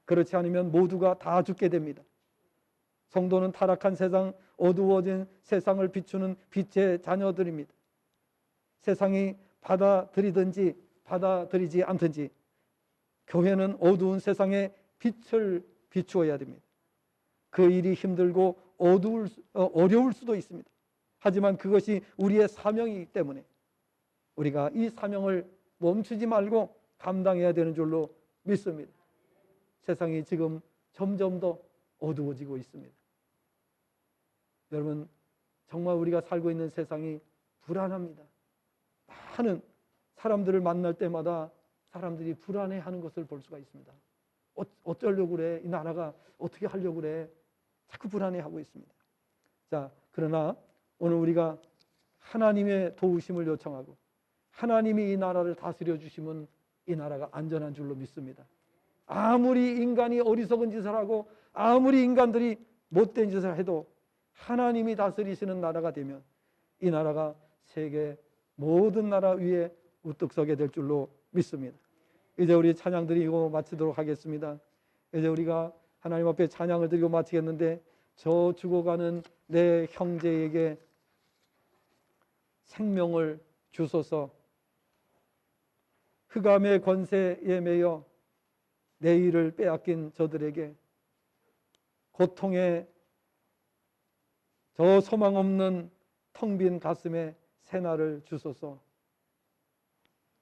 그렇지 않으면 모두가 다 죽게 됩니다. 성도는 타락한 세상, 어두워진 세상을 비추는 빛의 자녀들입니다. 세상이 받아들이든지 받아들이지 않든지 교회는 어두운 세상에 빛을 비추어야 됩니다. 그 일이 힘들고 어려울 수도 있습니다. 하지만 그것이 우리의 사명이기 때문에 우리가 이 사명을 멈추지 말고 감당해야 되는 줄로 믿습니다. 세상이 지금 점점 더 어두워지고 있습니다. 여러분, 정말 우리가 살고 있는 세상이 불안합니다. 많은 사람들을 만날 때마다 사람들이 불안해하는 것을 볼 수가 있습니다. 어쩌려고 그래? 이 나라가 어떻게 하려고 그래? 자꾸 불안해하고 있습니다. 자, 그러나 오늘 우리가 하나님의 도우심을 요청하고 하나님이 이 나라를 다스려 주시면 이 나라가 안전한 줄로 믿습니다. 아무리 인간이 어리석은 짓을 하고 아무리 인간들이 못된 짓을 해도 하나님이 다스리시는 나라가 되면 이 나라가 세계 모든 나라 위에 우뚝 서게 될 줄로 믿습니다. 이제 우리 찬양 드리고 마치도록 하겠습니다. 이제 우리가 하나님 앞에 찬양을 드리고 마치겠는데 저 죽어가는 내 형제에게 생명을 주소서. 흑암의 권세에 매여 내일을 빼앗긴 저들에게 고통의 저 소망 없는 텅 빈 가슴에 새날을 주소서.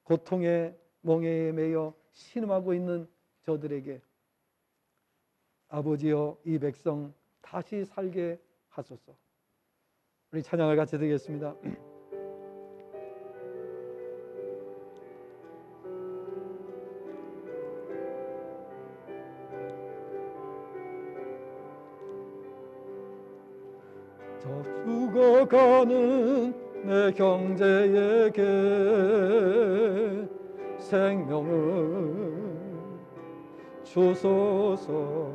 고통의 멍에에 매여 신음하고 있는 저들에게 아버지여 이 백성 다시 살게 하소서. 우리 찬양을 같이 드리겠습니다. 저 죽어가는 내 형제에게 생명을 주소서.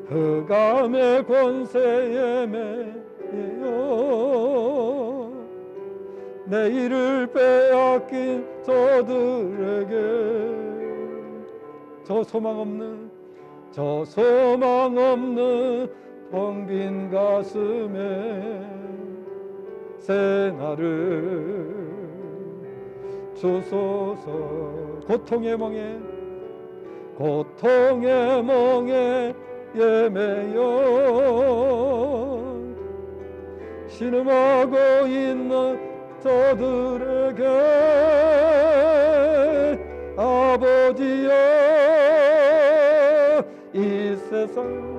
흑암의 권세에 매여 내일을 빼앗긴 저들에게 저 소망 없는 텅 빈 가슴에 새날을 주소서. 고통의 멍에 예매여 신음하고 있는 저들에게 아버지여 이 세상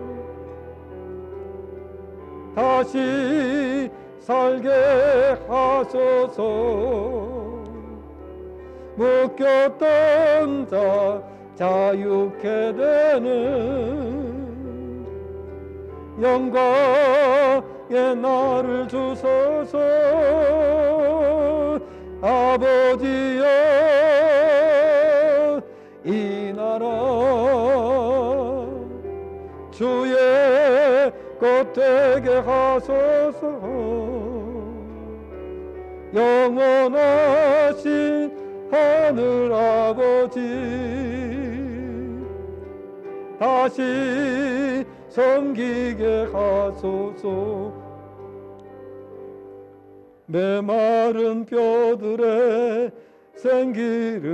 다시 살게 하소서. 묶였던 자 자유케 되는 영광의 날을 주소서. 아버지여 이 나라 주의 것 되게 하소서. 영원하신 하늘 아버지 다시 섬기게 하소서. 메마른 뼈들의 생기를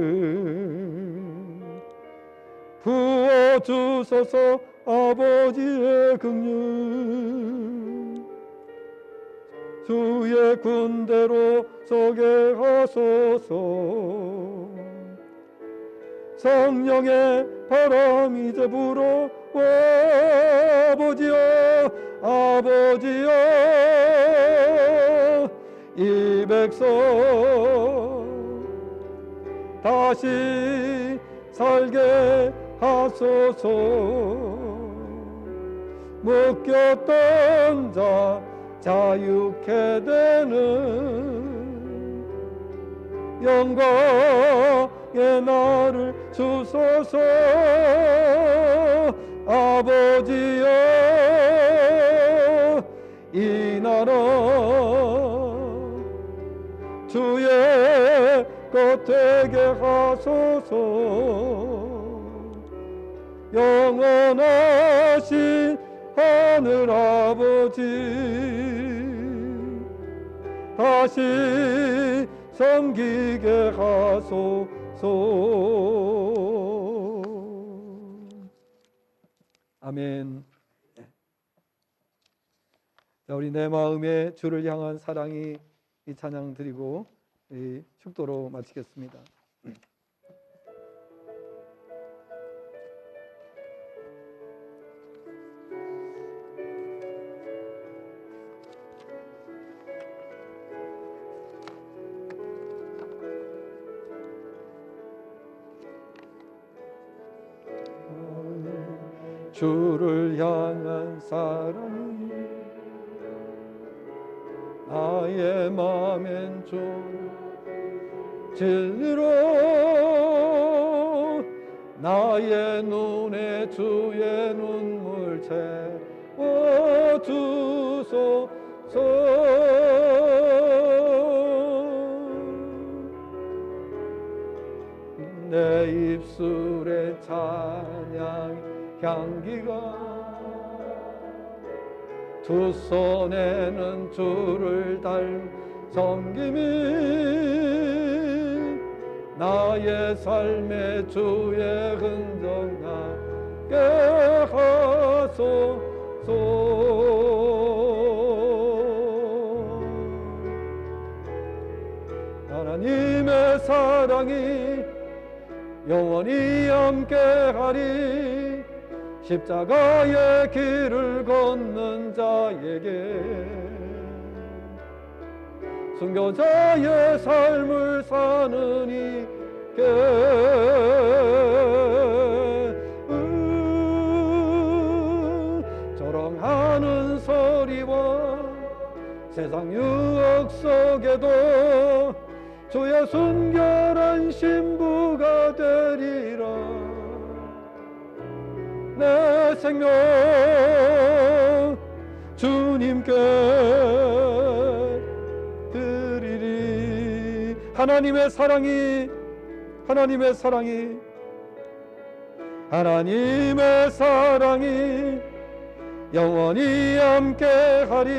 부어주소서. 아버지의 긍휼 주의 군대로 서게 하소서. 성령의 바람 이제 불어 아버지여 이 백성 다시 살게 하소서. 묶였던 자 자유케 되는 영광의 나를 주소서. 아버지여, 이 나라 주의 것 되게 하소서. 영원하신 하늘 아버지, 다시 섬기게 하소서. 아멘. 자, 우리 내 마음에 주를 향한 사랑이 이 찬양 드리고 이 축도로 마치겠습니다. 주를 향한 사랑이 나의 맘엔 좀 진리로 나의 눈에 주의 눈물 채워주소서. 내 입술에 찬양 향기가 두 손에는 주를 섬김이 나의 삶의 주의 흔적 나게 하소서. 하나님의 사랑이 영원히 함께하리. 십자가의 길을 걷는 자에게 순교자의 삶을 사는 이게 조롱하는 소리와 세상 유혹 속에도 주의 순결한 신부가 되리라. 내 생명 주님께 드리리. 하나님의 사랑이 영원히 함께하리.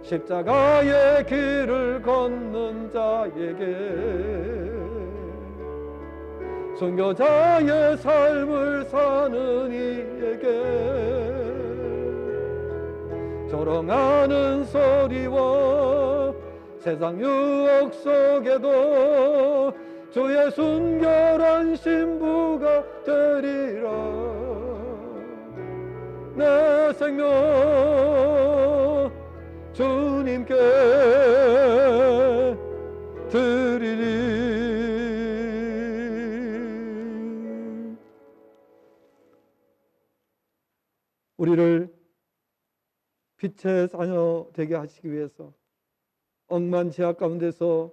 십자가의 길을 걷는 자에게 순교자의 삶을 사는 이에게 조롱하는 소리와 세상 유혹 속에도 주의 순결한 신부가 되리라. 내 생명 주님께 드리리. 우리를 빛의 자녀 되게 하시기 위해서 억만 죄악 가운데서